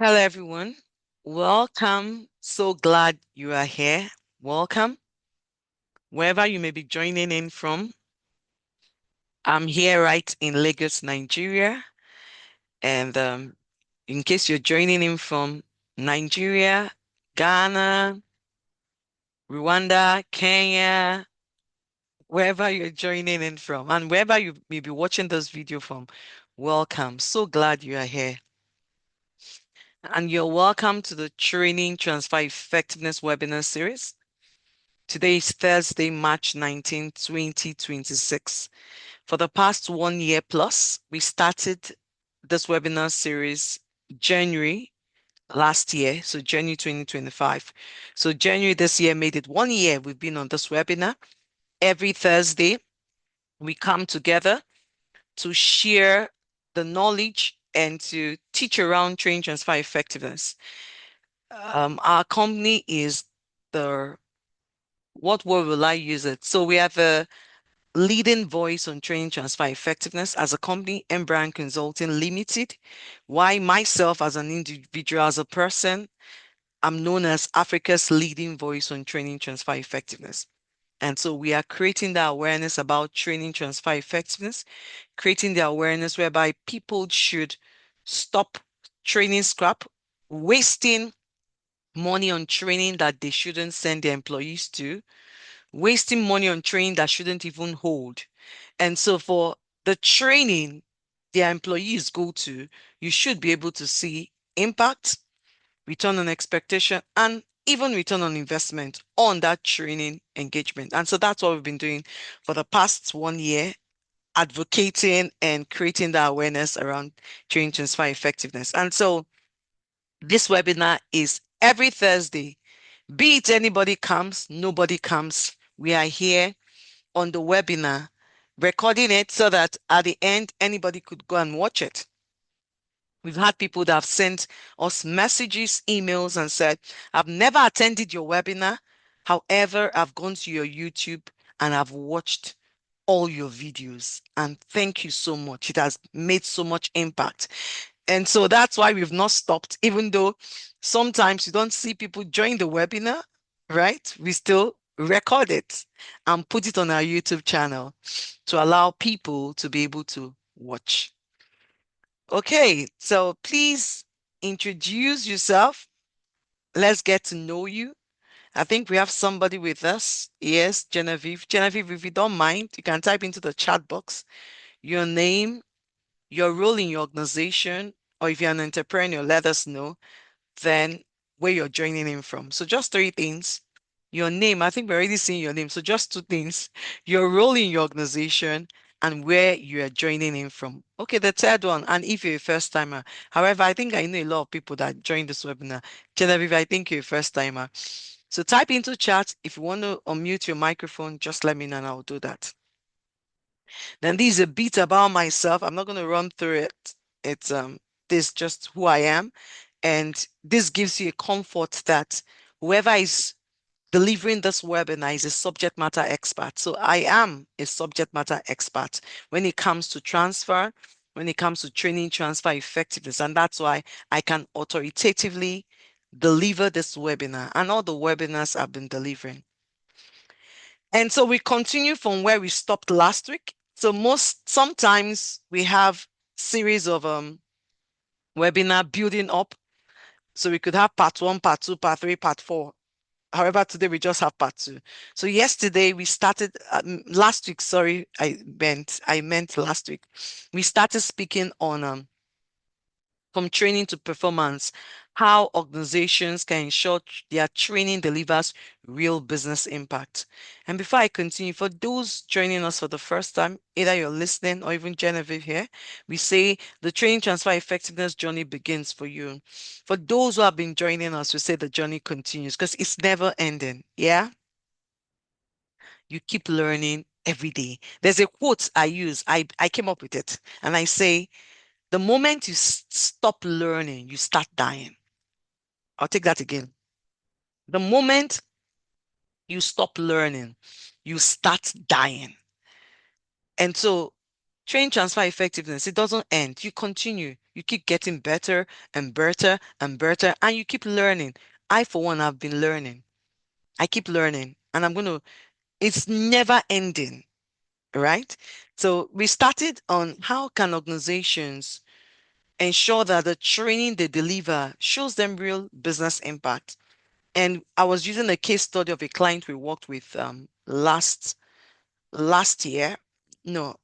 Hello, everyone. Welcome. So glad you are here. Welcome. Wherever you may be joining in from, I'm here right in Lagos, Nigeria. And in case you're joining in from Nigeria, Ghana, Rwanda, Kenya, wherever you're joining in from, and wherever you may be watching this video from, welcome. So glad you are here. And you're welcome to the Training Transfer Effectiveness webinar series. Today is Thursday, March 19, 2026. For the past 1 year plus, we started this webinar series January last year, so January 2025. So January this year made it 1 year we've been on this webinar. Every Thursday, we come together to share the knowledge and to teach around training transfer effectiveness. Our company is what word will I use it? So we have a leading voice on training transfer effectiveness as a company, Brand Consulting Limited. Why myself as an individual, as a person, I'm known as Africa's leading voice on training transfer effectiveness. And so we are creating the awareness about training transfer effectiveness, creating the awareness whereby people should stop training scrap, wasting money on training that they shouldn't send their employees to, wasting money on training that shouldn't even hold. And so for the training their employees go to, you should be able to see impact, return on expectation, and even return on investment on that training engagement. And so that's what we've been doing for the past 1 year, advocating and creating the awareness around training transfer effectiveness. And so this webinar is every Thursday. Be it anybody comes, nobody comes. We are here on the webinar, recording it so that at the end, anybody could go and watch it. We've had people that have sent us messages, emails, and said, I've never attended your webinar. However, I've gone to your YouTube and I've watched all your videos. And thank you so much. It has made so much impact. And so that's why we've not stopped, even though sometimes you don't see people join the webinar, right? We still record it and put it on our YouTube channel to allow people to be able to watch. Okay, so please introduce yourself. Let's get to know you. I think we have somebody with us. Yes, Genevieve. Genevieve, if you don't mind, you can type into the chat box your name, your role in your organization, or if you're an entrepreneur, let us know then where you're joining in from. So just three things. Your name, I think we're already seeing your name. So just two things, your role in your organization and where you are joining in from. Okay, the third one, and if you're a first timer. However, I think I know a lot of people that joined this webinar. Genevieve, I think you're a first timer. So type into chat. If you want to unmute your microphone, just let me know and I'll do that. Then this is a bit about myself. I'm not going to run through it. It's this is just who I am. And this gives you a comfort that whoever is delivering this webinar is a subject matter expert. So I am a subject matter expert when it comes to transfer, when it comes to training transfer effectiveness. And that's why I can authoritatively deliver this webinar and all the webinars I've been delivering. And so we continue from where we stopped last week. So sometimes we have series of webinar building up. So we could have part 1, part 2, part 3, part 4. However, today we just have part 2. So yesterday we started, last week, sorry, I meant last week. We started speaking on from training to performance, how organizations can ensure their training delivers real business impact. And before I continue, for those joining us for the first time, either you're listening or even Genevieve here, we say the training transfer effectiveness journey begins for you. For those who have been joining us, we say the journey continues because it's never ending. Yeah. You keep learning every day. There's a quote I use, I came up with it, and I say, the moment you stop learning, you start dying. I'll take that again. The moment you stop learning, you start dying. And so Train transfer effectiveness, it doesn't end. You continue. You keep getting better and better and better, and you keep learning. I, for one, have been learning. I keep learning, and it's never ending, right? So we started on how can organizations ensure that the training they deliver shows them real business impact. And I was using a case study of a client we worked with last year. No,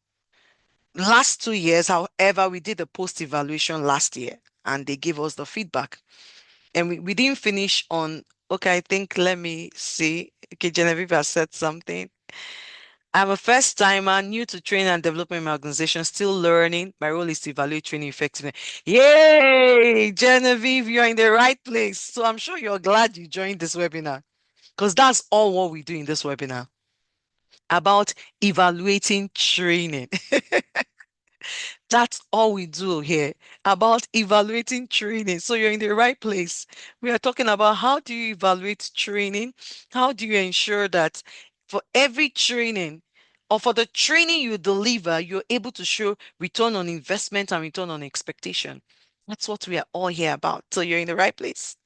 last 2 years. However, we did a post evaluation last year and they gave us the feedback. And we didn't finish on, okay, I think, let me see. Okay, Genevieve has said something. I'm a first timer, new to training and development in my organization, still learning. My role is to evaluate training effectiveness. Yay, Genevieve, you're in the right place. So I'm sure you're glad you joined this webinar because that's all what we do in this webinar about evaluating training. That's all we do here about evaluating training. So you're in the right place. We are talking about how do you evaluate training? How do you ensure that for every training or for the training you deliver, you're able to show return on investment and return on expectation? That's what we are all here about. So you're in the right place.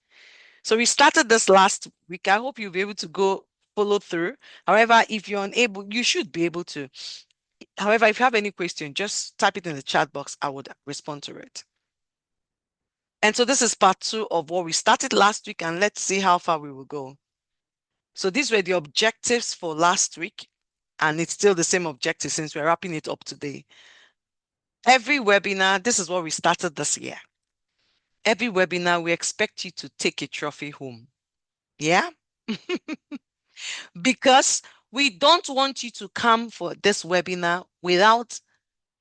So we started this last week. I hope you'll be able to go follow through. However, if you're unable, you should be able to. However, if you have any question, just type it in the chat box. I would respond to it. And so this is part 2 of what we started last week, and let's see how far we will go. So these were the objectives for last week, and it's still the same objective since we're wrapping it up today. Every webinar, this is what we started this year. Every webinar, we expect you to take a trophy home. Yeah? Because we don't want you to come for this webinar without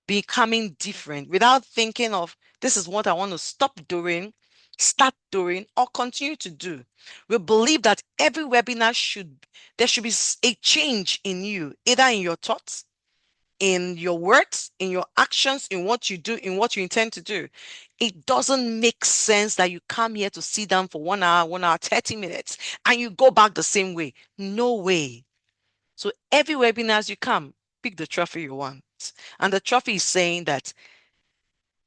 becoming different, without thinking of this is what I want to stop doing, start doing, or continue to do. We believe that every webinar there should be a change in you, either in your thoughts, in your words, in your actions, in what you do, in what you intend to do. It doesn't make sense that you come here to sit down for 1 hour, 30 minutes, and you go back the same way. No way. So every webinar as you come, pick the trophy you want. And the trophy is saying that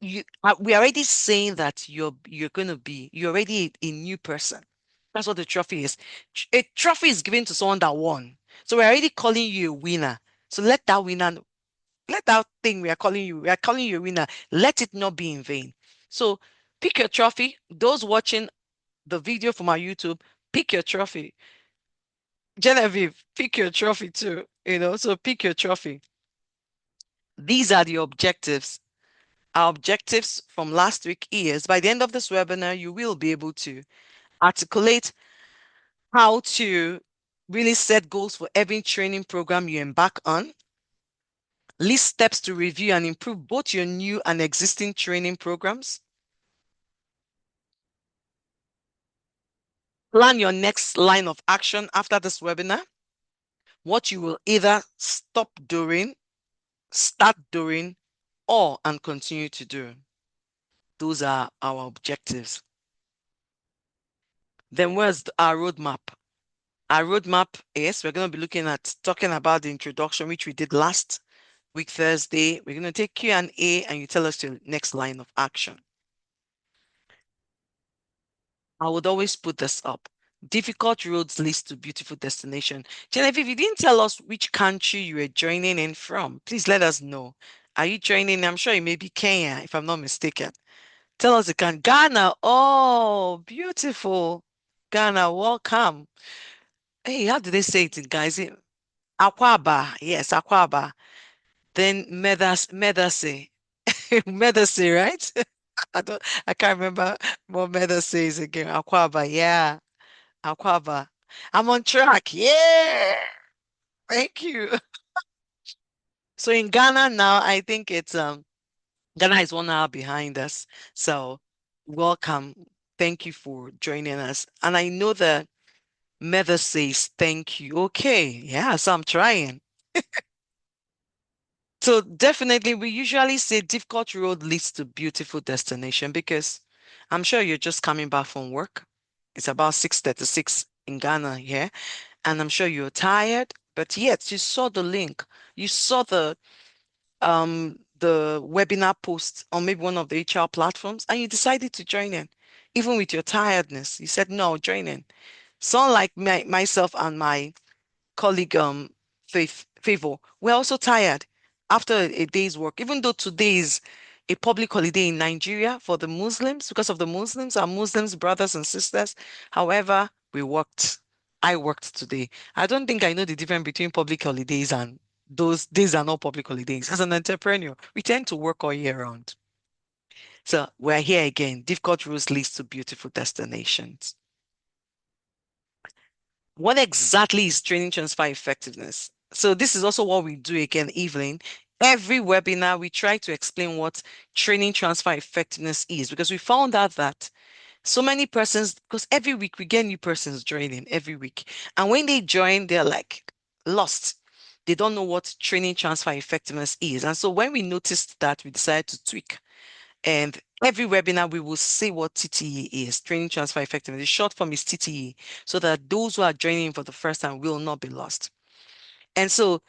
we're already saying that you're already a new person. That's what the trophy is. A trophy is given to someone that won. So we're already calling you a winner. So let that thing we are calling you a winner. Let it not be in vain. So pick your trophy. Those watching the video from our YouTube, pick your trophy. Genevieve, pick your trophy too. So pick your trophy. These are the objectives. Our objectives from last week is by the end of this webinar, you will be able to articulate how to really set goals for every training program you embark on, list steps to review and improve both your new and existing training programs, plan your next line of action after this webinar, what you will either stop doing, start doing, and continue to do. Those are our objectives. Then where's our roadmap? Our roadmap is we're going to be talking about the introduction, which we did last week, Thursday. We're going to take Q&A and you tell us your next line of action. I would always put this up. Difficult roads leads to beautiful destination. Genevieve, you didn't tell us which country you were joining in from. Please let us know. Are you joining? I'm sure it may be Kenya, if I'm not mistaken. Tell us again. Ghana. Oh, beautiful. Ghana, welcome. Hey, how do they say it in guys? Akwaba. Yes, Akwaba. Then Medase. Medase, right? I can't remember what Medase is again. Akwaba, yeah. Akwaba. I'm on track. Yeah. Thank you. So in Ghana now, I think it's Ghana is 1 hour behind us. So welcome. Thank you for joining us. And I know that Mother says thank you. Okay. Yeah, so I'm trying. So definitely, we usually say difficult road leads to beautiful destination because I'm sure you're just coming back from work. It's about 6:36 in Ghana here, and I'm sure you're tired, but yet you saw the link. You saw the webinar post on maybe one of the HR platforms and you decided to join in, even with your tiredness. You said, no, join in. Someone like myself and my colleague, Faith Favor, we're also tired after a day's work, even though today is a public holiday in Nigeria for the Muslims, because of the Muslims, our Muslims brothers and sisters. However, we worked. I worked today. I don't think I know the difference between public holidays and those days are not public holidays. As an entrepreneur, we tend to work all year round. So we're here again. Difficult roads leads to beautiful destinations. What exactly is training transfer effectiveness? So this is also what we do again, Evelyn. Every webinar, we try to explain what training transfer effectiveness is because we found out that so many persons, because every week we get new persons joining every week. And when they join, they're like lost. They don't know what training transfer effectiveness is. And so when we noticed that, we decided to tweak. And every webinar, we will say what TTE is, training transfer effectiveness. The short form is TTE, so that those who are joining for the first time will not be lost. And so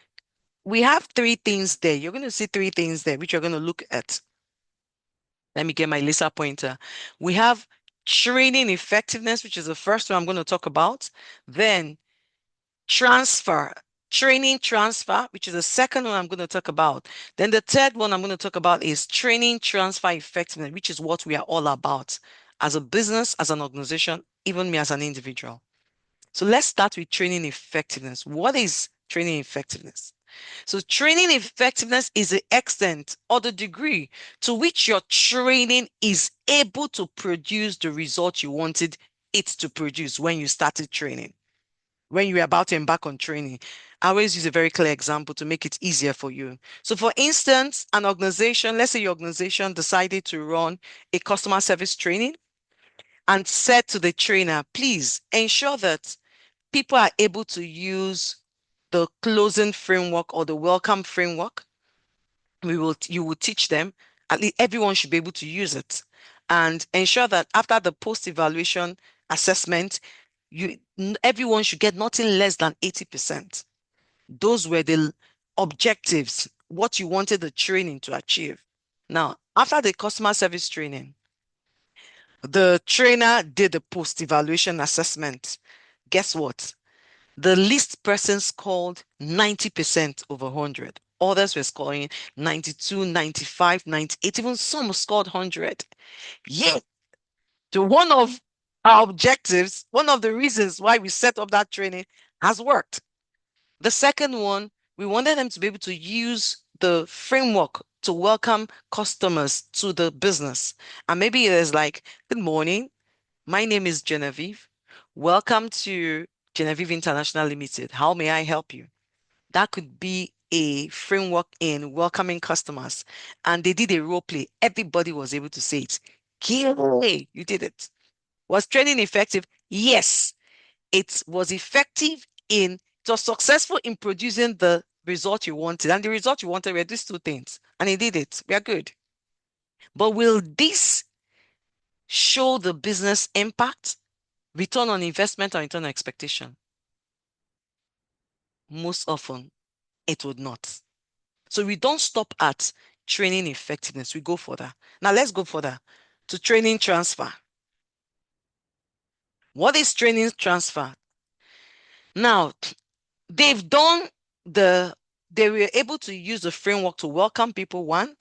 we have three things there. You're going to see three things there, which you're going to look at. Let me get my Lisa pointer. We have training effectiveness, which is the first one I'm going to talk about. Then transfer, training transfer, which is the second one I'm going to talk about. Then the third one I'm going to talk about is training transfer effectiveness, which is what we are all about as a business, as an organization, even me as an individual. So let's start with training effectiveness. What is training effectiveness? So training effectiveness is the extent or the degree to which your training is able to produce the result you wanted it to produce when you started training, when you were about to embark on training. I always use a very clear example to make it easier for you. So for instance, an organization, let's say your organization decided to run a customer service training and said to the trainer, please ensure that people are able to use the closing framework or the welcome framework. You will teach them. At least everyone should be able to use it, and ensure that after the post-evaluation assessment, everyone should get nothing less than 80%. Those were the objectives, what you wanted the training to achieve. Now, after the customer service training, the trainer did the post-evaluation assessment. Guess what? The least person scored 90% over 100. Others were scoring 92, 95, 98, even some scored 100. Yet, to one of our objectives, one of the reasons why we set up that training has worked. The second one, we wanted them to be able to use the framework to welcome customers to the business. And maybe it is like, good morning, my name is Genevieve. Welcome to Genevieve International Limited. How may I help you? That could be a framework in welcoming customers. And they did a role play. Everybody was able to say it. Yay, you did it. Was training effective? Yes, it was effective it was successful in producing the result you wanted. And the result you wanted were these two things. And he did it. We are good. But will this show the business impact? Return on investment or return on expectation? Most often, it would not. So we don't stop at training effectiveness. We go further. Now let's go further to training transfer. What is training transfer? Now, they've done they were able to use the framework to welcome people, one.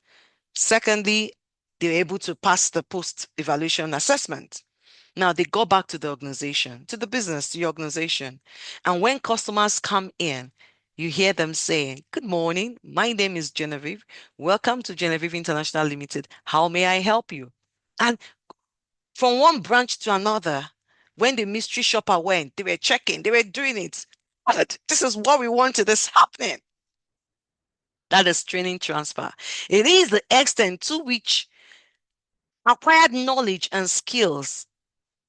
Secondly, they were able to pass the post-evaluation assessment. Now they go back to the organization, to the business, to your organization. And when customers come in, you hear them saying, good morning, my name is Genevieve. Welcome to Genevieve International Limited. How may I help you? And from one branch to another, when the mystery shopper went, they were checking, they were doing it. But this is what we wanted, this happening. That is training transfer. It is the extent to which acquired knowledge and skills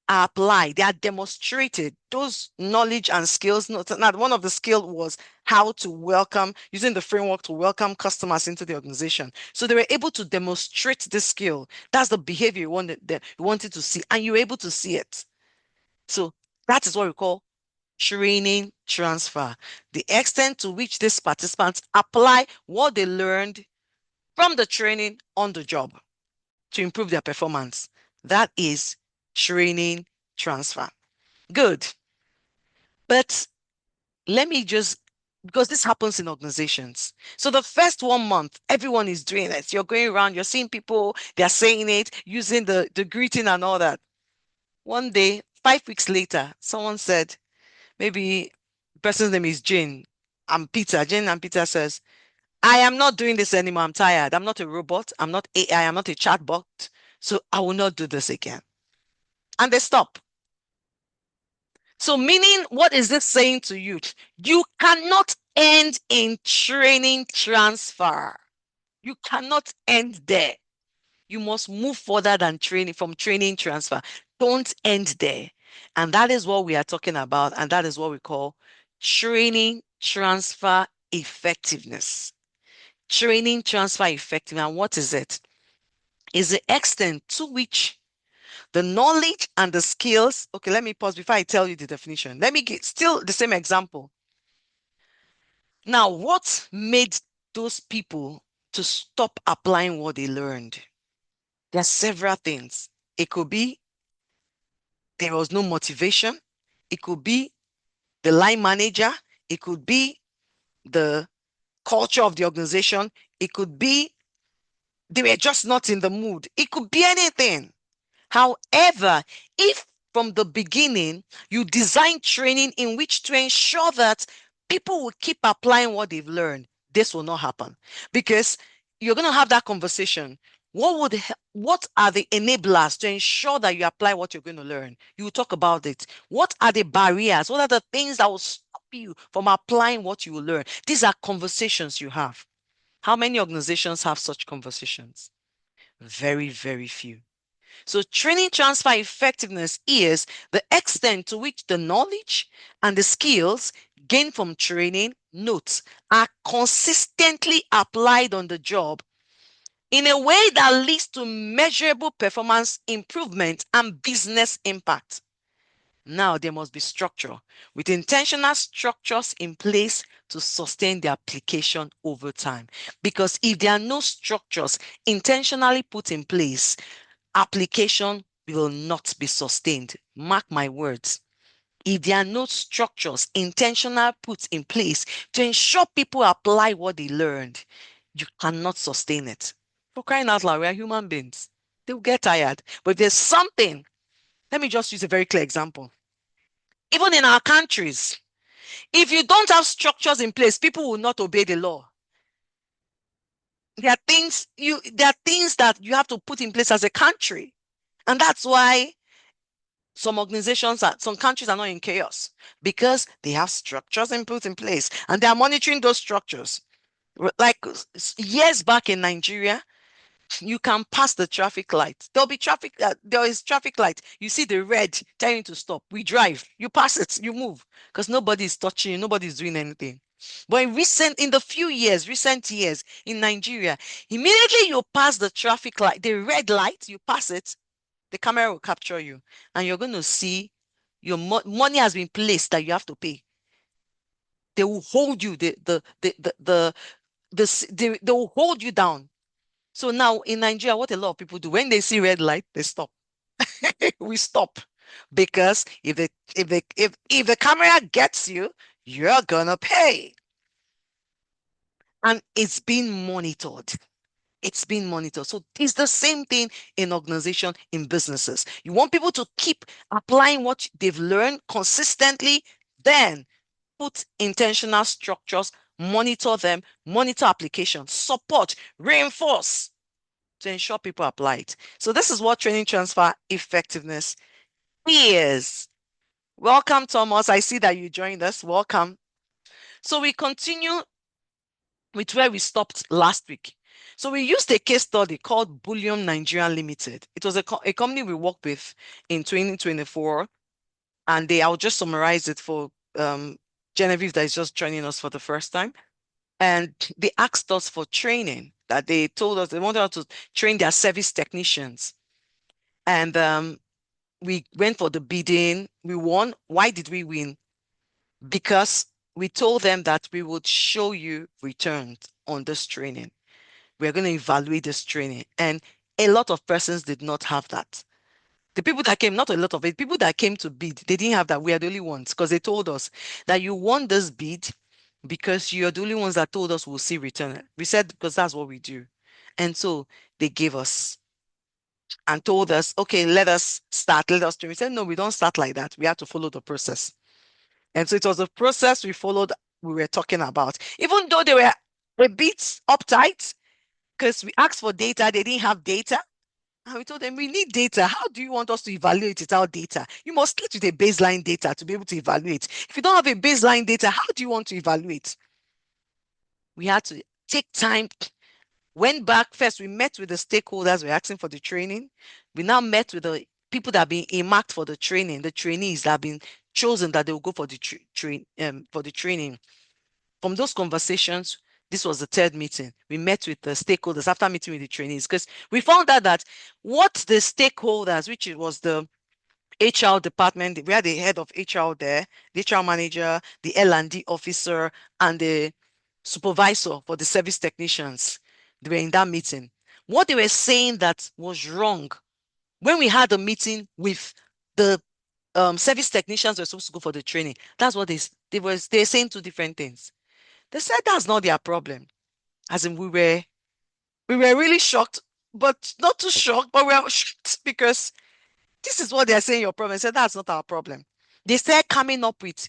are applied, they are demonstrated. Those knowledge and skills, now one of the skills was how to welcome, using the framework to welcome customers into the organization. So they were able to demonstrate this skill. That's the behavior you wanted to see, and you were able to see it. So that is what we call training transfer. The extent to which these participants apply what they learned from the training on the job to improve their performance. That is training transfer. Good. But let me just, because this happens in organizations. So the first 1 month, everyone is doing it. You're going around, you're seeing people, they're saying it, using the greeting and all that. One day, 5 weeks later, someone said, maybe the person's name is Jane and Peter. Jane and Peter says, I am not doing this anymore. I'm tired. I'm not a robot. I'm not AI. I'm not a chatbot. So I will not do this again. And they stop. So meaning, what is this saying to you? You cannot end in training transfer. You cannot end there. You must move further than training, from training transfer. Don't end there. And that is what we are talking about. And that is what we call training transfer effectiveness. Training transfer effectiveness. And what is it? Is the extent to which the knowledge and the skills. Okay, let me pause before I tell you the definition. Let me get still the same example. Now, what made those people to stop applying what they learned? There are several things. It could be there was no motivation. It could be the line manager. It could be the culture of the organization. It could be they were just not in the mood. It could be anything. However, if from the beginning you design training in which to ensure that people will keep applying what they've learned, this will not happen, because you're going to have that conversation. What are the enablers to ensure that you apply what you're going to learn? You will talk about it. What are the barriers? What are the things that will stop you from applying what you will learn? These are conversations you have. How many organizations have such conversations? Very, very few. So training transfer effectiveness is the extent to which the knowledge and the skills gained from training notes are consistently applied on the job in a way that leads to measurable performance improvement and business impact. Now there must be structure, with intentional structures in place to sustain the application over time. Because if there are no structures intentionally put in place, application will not be sustained. Mark my words. If there are no structures intentional put in place to ensure people apply what they learned, you cannot sustain it. For crying out loud, we are human beings. They'll get tired. But if there's something, let me just use a very clear example. Even in our countries, if you don't have structures in place, people will not obey the law. There are things that you have to put in place as a country. And that's why some some countries are not in chaos, because they have structures put in place and they are monitoring those structures. Like years back in Nigeria, you can pass the traffic light. There is traffic light. You see the red telling you to stop. We drive, you pass it, you move, because nobody is touching you, nobody is doing anything. But in recent years in Nigeria, immediately you pass the traffic light, the red light, you pass it, the camera will capture you, and you're going to see your money has been placed that you have to pay. They will hold you. They will hold you down. So now in Nigeria, what a lot of people do when they see red light, they stop. We stop, because if the camera gets you, you're gonna pay, and it's being monitored. It's being monitored. So it's the same thing in organization, in businesses. You want people to keep applying what they've learned consistently, then put intentional structures, monitor them, monitor applications, support, reinforce to ensure people apply it. So this is what training transfer effectiveness is. Welcome, Thomas. I see that you joined us. Welcome. So we continue with where we stopped last week. So we used a case study called Bullion Nigeria Limited. It was a company we worked with in 2024. And I'll just summarize it for Genevieve that is just joining us for the first time. And they asked us for training, that they told us they wanted us to train their service technicians. And we went for the bidding. We won. Why did we win? Because we told them that we would show you returns on this training. we're going to evaluate this training. And a lot of persons did not have that. The people that came, not a lot of it, people that came to bid, they didn't have that. We are the only ones because they told us that you won this bid because you're the only ones that told us we'll see return. We said because that's what we do. And so they gave us and told us, okay, let us start, let us train. We said, no, we don't start like that. We have to follow the process. And so it was a process we followed, we were talking about. Even though they were a bit uptight, because we asked for data, they didn't have data. And we told them, we need data. How do you want us to evaluate without data? You must get with a baseline data to be able to evaluate. If you don't have a baseline data, how do you want to evaluate? We had to take time, went back first. We met with the stakeholders. We're asking for the training. We now met with the people that have been earmarked for the training, the trainees that have been chosen that they will go for the training. From those conversations, this was the third meeting. We met with the stakeholders after meeting with the trainees because we found out that what the stakeholders, which it was the HR department, we had the head of HR there, the HR manager, the L&D officer, and the supervisor for the service technicians. They were in that meeting. What they were saying that was wrong when we had a meeting with the service technicians were supposed to go for the training. That's what they're saying two different things. They said that's not their problem. As in, we were really shocked, but not too shocked, but we were shocked because this is what they're saying your problem. I said that's not our problem. They started coming up with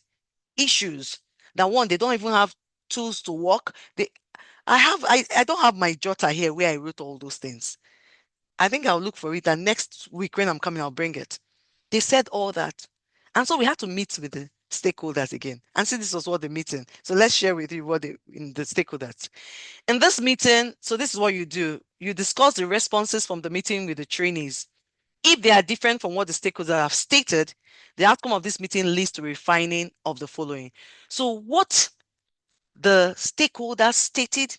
issues that one, they don't even have tools to work. I don't have my jotter here where I wrote all those things. I think I'll look for it, and next week when I'm coming, I'll bring it. They said all that. And so we had to meet with the stakeholders again. And see, this was what the meeting. So let's share with you what the stakeholders. In this meeting, so this is what you do. You discuss the responses from the meeting with the trainees. If they are different from what the stakeholders have stated, the outcome of this meeting leads to refining of the following. So what the stakeholders stated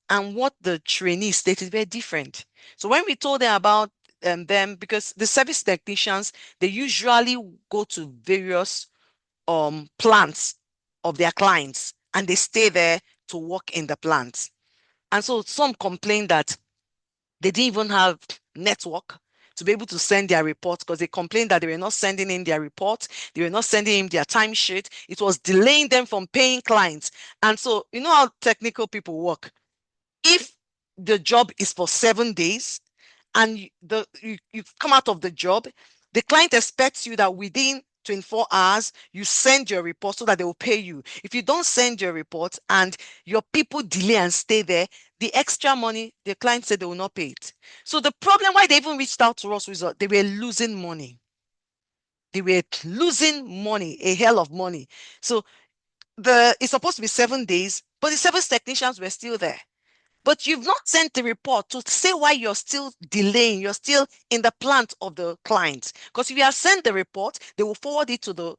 and what the trainees stated were different. So when we told them about them, because the service technicians, they usually go to various plants of their clients and they stay there to work in the plants. And so some complained that they didn't even have network to be able to send their reports because they complained that they were not sending in their reports. They were not sending in their timesheet. It was delaying them from paying clients. And so, you know how technical people work. If the job is for 7 days and you've come out of the job, the client expects you that within 24 hours, you send your report so that they will pay you. If you don't send your report and your people delay and stay there, the extra money, the client said they will not pay it. So the problem why they even reached out to us was they were losing money. They were losing money, a hell of money. So it's supposed to be 7 days, but the service technicians were still there. But you've not sent the report to say why you're still delaying, you're still in the plant of the client. Because if you have sent the report, they will forward it to the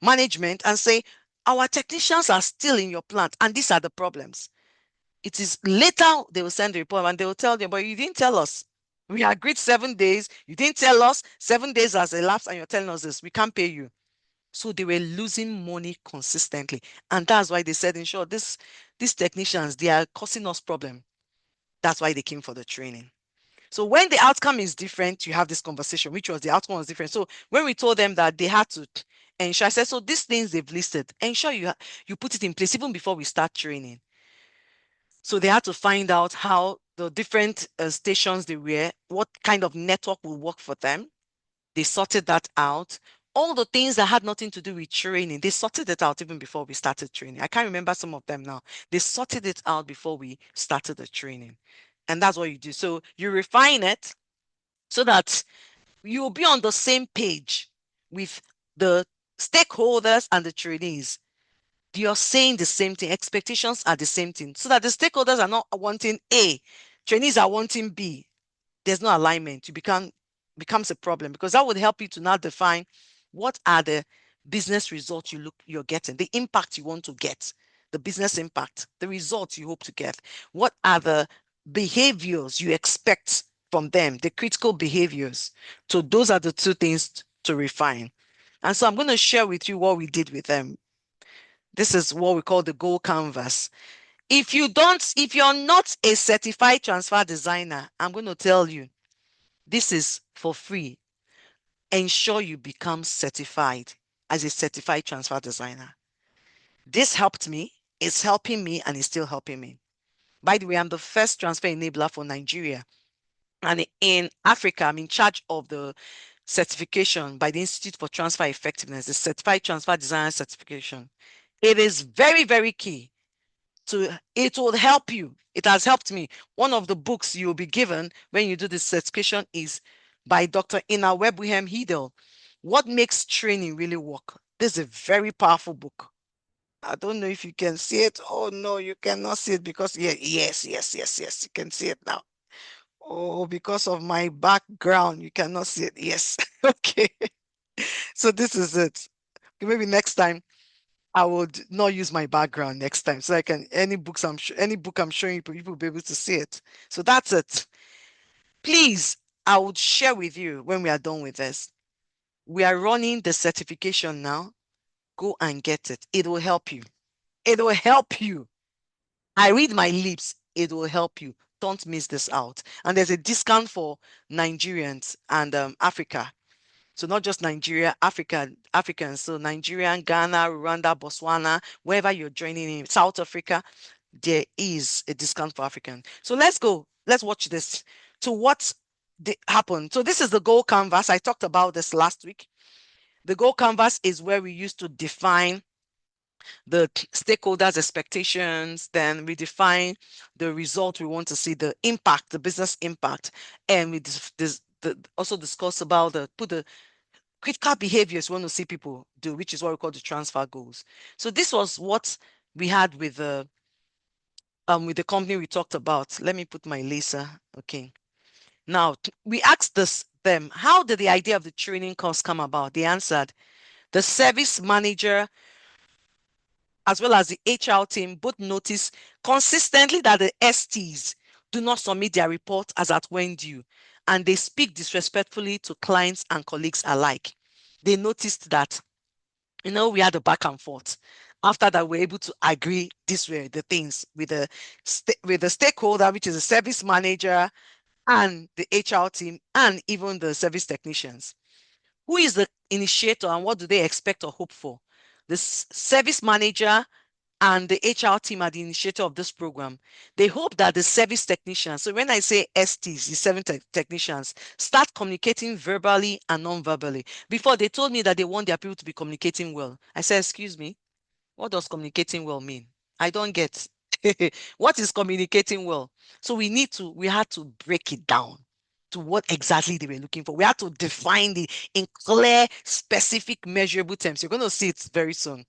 management and say, our technicians are still in your plant and these are the problems. It is later they will send the report and they will tell them, but you didn't tell us. We agreed 7 days. You didn't tell us. 7 days has elapsed and you're telling us this. We can't pay you. So they were losing money consistently. And that's why they said, in short, these technicians, they are causing us problem. That's why they came for the training. So when the outcome is different, you have this conversation, which was the outcome was different. So when we told them that they had to ensure, I said, so these things they've listed, ensure you put it in place even before we start training. So they had to find out how the different stations they were, what kind of network will work for them. They sorted that out. All the things that had nothing to do with training, they sorted it out even before we started training. I can't remember some of them now. They sorted it out before we started the training. And that's what you do. So you refine it so that you'll be on the same page with the stakeholders and the trainees. You're saying the same thing. Expectations are the same thing. So that the stakeholders are not wanting A, trainees are wanting B. There's no alignment. Becomes a problem because that would help you to now define what are the business results you're getting, the impact you want to get, the business impact, the results you hope to get. What are the behaviors you expect from them, the critical behaviors? So those are the two things to refine. And so I'm going to share with you what we did with them. This is what we call the goal canvas. If you're not a certified transfer designer, I'm going to tell you, this is for free. Ensure you become certified as a certified transfer designer. This helped me, it's helping me, and it's still helping me. By the way, I'm the first transfer enabler for Nigeria. And in Africa, I'm in charge of the certification by the Institute for Transfer Effectiveness, the Certified Transfer Designer Certification. It is very, very key. It will help you. It has helped me. One of the books you'll be given when you do this certification is by Dr. Ina Webuhem Hedel. What makes training really work? This is a very powerful book. I don't know if you can see it. Oh no, you cannot see it because yes, you can see it now. Oh, because of my background, you cannot see it. Yes. Okay. So this is it. Maybe next time I would not use my background next time. So I can any book I'm showing you, people will be able to see it. So that's it. Please, I would share with you when we are done with this. We are running the certification now. Go and get it. It will help you. It will help you. I read my lips. It will help you. Don't miss this out. And there's a discount for Nigerians and Africa. So not just Nigeria, Africans. So Nigerian, Ghana, Rwanda, Botswana, wherever you're joining in, South Africa, there is a discount for African. So let's go. Let's watch this. So what happened? So this is the goal canvas. I talked about this last week. The goal canvas is where we used to define the stakeholders' expectations, then we define the result we want to see, the impact, the business impact, and we also discuss about put the critical behaviors we want to see people do, which is what we call the transfer goals. So this was what we had with the company we talked about. Let me put my laser. Okay. Now we asked them, how did the idea of the training course come about? They answered, the service manager as well as the HR team both notice consistently that the STs do not submit their report as at when due, and they speak disrespectfully to clients and colleagues alike. They noticed that, we had a back and forth. After that, we're able to agree these were the things with the stakeholder, which is the service manager and the HR team, and even the service technicians. Who is the initiator and what do they expect or hope for? The service manager and the HR team are the initiator of this program. They hope that the service technicians, so when I say STs, the service technicians, start communicating verbally and non-verbally. Before, they told me that they want their people to be communicating well. I said, excuse me, what does communicating well mean? I don't get. What is communicating well? So we had to break it down to what exactly they were looking for. We had to define it in clear, specific, measurable terms. You're going to see it very soon.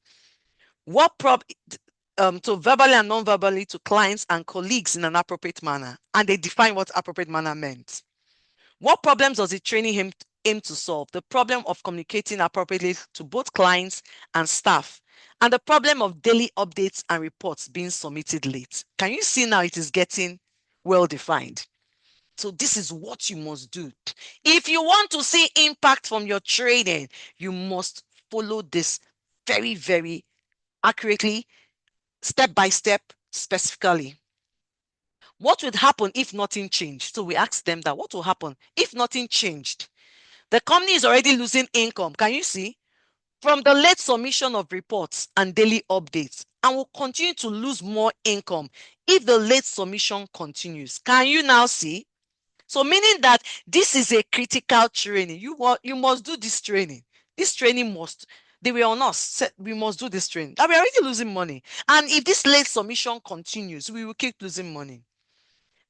To verbally and non-verbally to clients and colleagues in an appropriate manner. And they define what appropriate manner meant. What problems does the training aim to solve? The problem of communicating appropriately to both clients and staff, and the problem of daily updates and reports being submitted late. Can you see now it is getting well defined? So this is what you must do. If you want to see impact from your training, you must follow this very, very accurately, step by step, specifically. What would happen if nothing changed? So we asked them that, what will happen if nothing changed? The company is already losing income. Can you see? From the late submission of reports and daily updates, and will continue to lose more income if the late submission continues. Can you now see? So meaning that this is a critical training. You must do this training. This training they were on us. We must do this training. That we're already losing money. And if this late submission continues, we will keep losing money.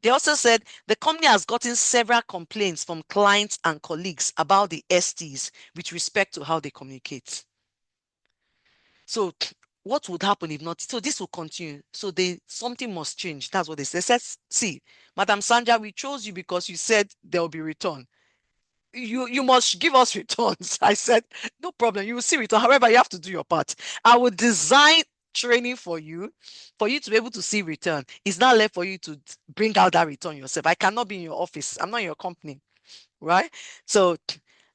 They also said the company has gotten several complaints from clients and colleagues about the STs with respect to how they communicate. So what would happen if not? So this will continue. So something must change. That's what they said. They said, see, Madam Sanja, we chose you because you said there will be return. You must give us returns. I said, no problem. You will see return. However, you have to do your part. I will design training for you to be able to see return. It's not left for you to bring out that return yourself. I cannot be in your office. I'm not in your company, right? So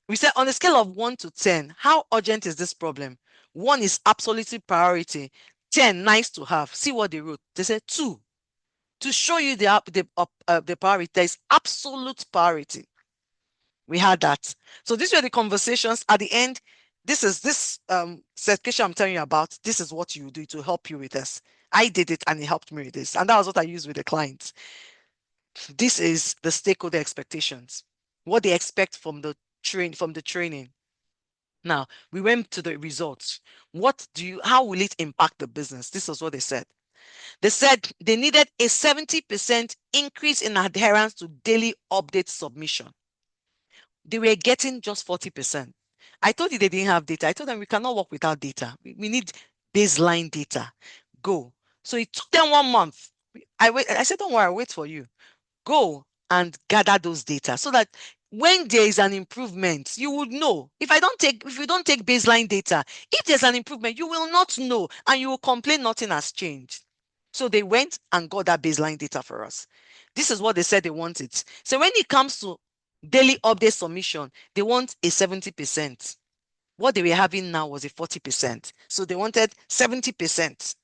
we said on a scale of 1 to 10, how urgent is this problem? 1 is absolutely priority. 10, nice to have. See what they wrote. They said 2. To show you the priority, there is absolute priority. We had that. So these were the conversations at the end. This is this certification I'm telling you about. This is what you do to help you with this. I did it and it helped me with this. And that was what I used with the clients. This is the stakeholder expectations, what they expect from the training. Now we went to the results. How will it impact the business? This is what they said. They said they needed a 70% increase in adherence to daily update submission. They were getting just 40%. I told you they didn't have data. I told them we cannot work without data. We need baseline data. Go. So it took them 1 month. I said, don't worry, I'll wait for you. Go and gather those data so that when there is an improvement, you would know. If you don't take baseline data, if there's an improvement, you will not know and you will complain nothing has changed. So they went and got that baseline data for us. This is what they said they wanted. So when it comes to daily update submission, they want a 70%. What they were having now was a 40%. So they wanted 70%.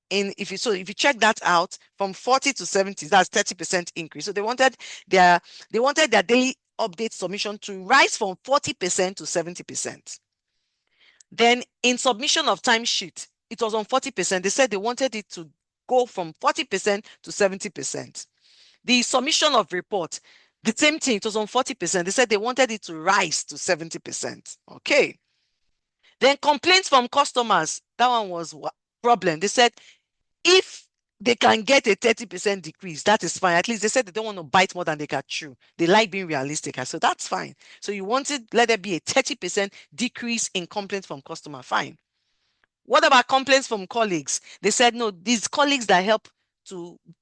If you check that out, from 40 to 70, that's 30% increase. So they wanted their daily update submission to rise from 40% to 70%. Then in submission of timesheet, it was on 40%. They said they wanted it to go from 40% to 70%. The submission of report, the same thing, it was on 40%. They said they wanted it to rise to 70%. Okay. Then complaints from customers, that one was problem. They said if they can get a 30% decrease, that is fine. At least they said they don't want to bite more than they can chew. They like being realistic. So that's fine. So you wanted, let there be a 30% decrease in complaints from customer. Fine. What about complaints from colleagues? They said, no, these colleagues that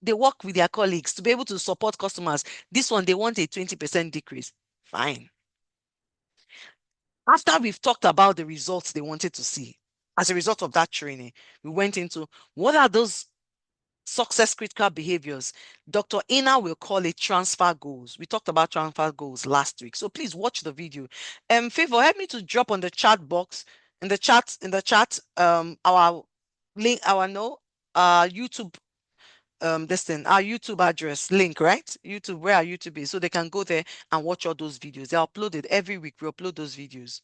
they work with their colleagues to be able to support customers. This one, they want a 20% decrease. Fine. After we've talked about the results they wanted to see, as a result of that training, we went into what are those success critical behaviors. Dr. Ina will call it transfer goals. We talked about transfer goals last week. So please watch the video. Favor, help me to drop on the chat box, in the chat, our link, our YouTube, our YouTube address link, right? YouTube, where our YouTube is, so they can go there and watch all those videos. They're uploaded every week. We upload those videos.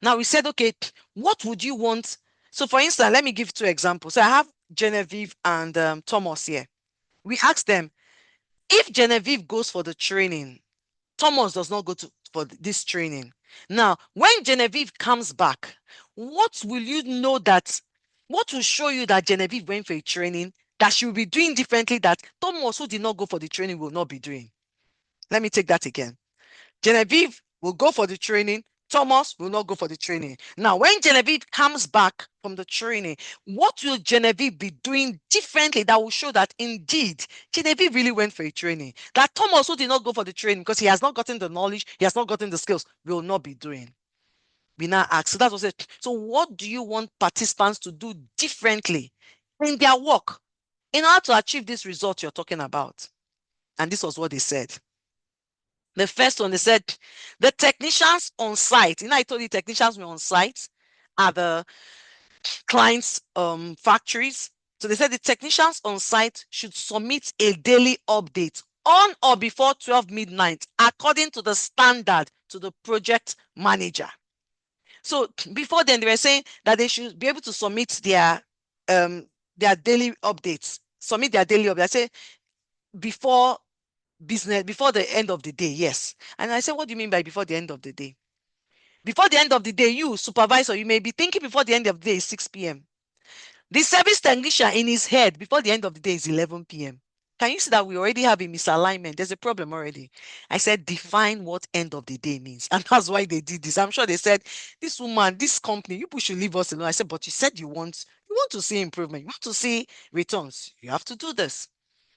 Now we said, okay, what would you want? So for instance, let me give 2 examples. So I have Genevieve and Thomas here. We asked them, if Genevieve goes for the training, Thomas does not go for this training. Now, when Genevieve comes back, what will show you that Genevieve went for a training that she will be doing differently that Thomas, who did not go for the training, will not be doing? Let me take that again. Genevieve will go for the training. Thomas will not go for the training. Now, when Genevieve comes back from the training, what will Genevieve be doing differently that will show that indeed Genevieve really went for a training? That Thomas, who did not go for the training because he has not gotten the knowledge, he has not gotten the skills, will not be doing. We now ask. So that was it. So what do you want participants to do differently in their work in order to achieve this result you're talking about? And this was what they said. The first one, they said, the technicians on site, I told you technicians were on site at the client's factories. So they said the technicians on site should submit a daily update on or before 12 midnight, according to the standard to the project manager. So before then, they were saying that they should be able to submit their daily updates. I say before the end of the day, yes. And I said, what do you mean by before the end of the day? Before the end of the day, you supervisor, you may be thinking before the end of the day is 6 p.m. The service technician in his head, before the end of the day is 11 p.m. Can you see that we already have a misalignment? There's a problem already. I said, define what end of the day means. And that's why they did this. I'm sure they said, this woman, this company, you people should leave us alone. I said, but you said you want to see improvement. You want to see returns. You have to do this.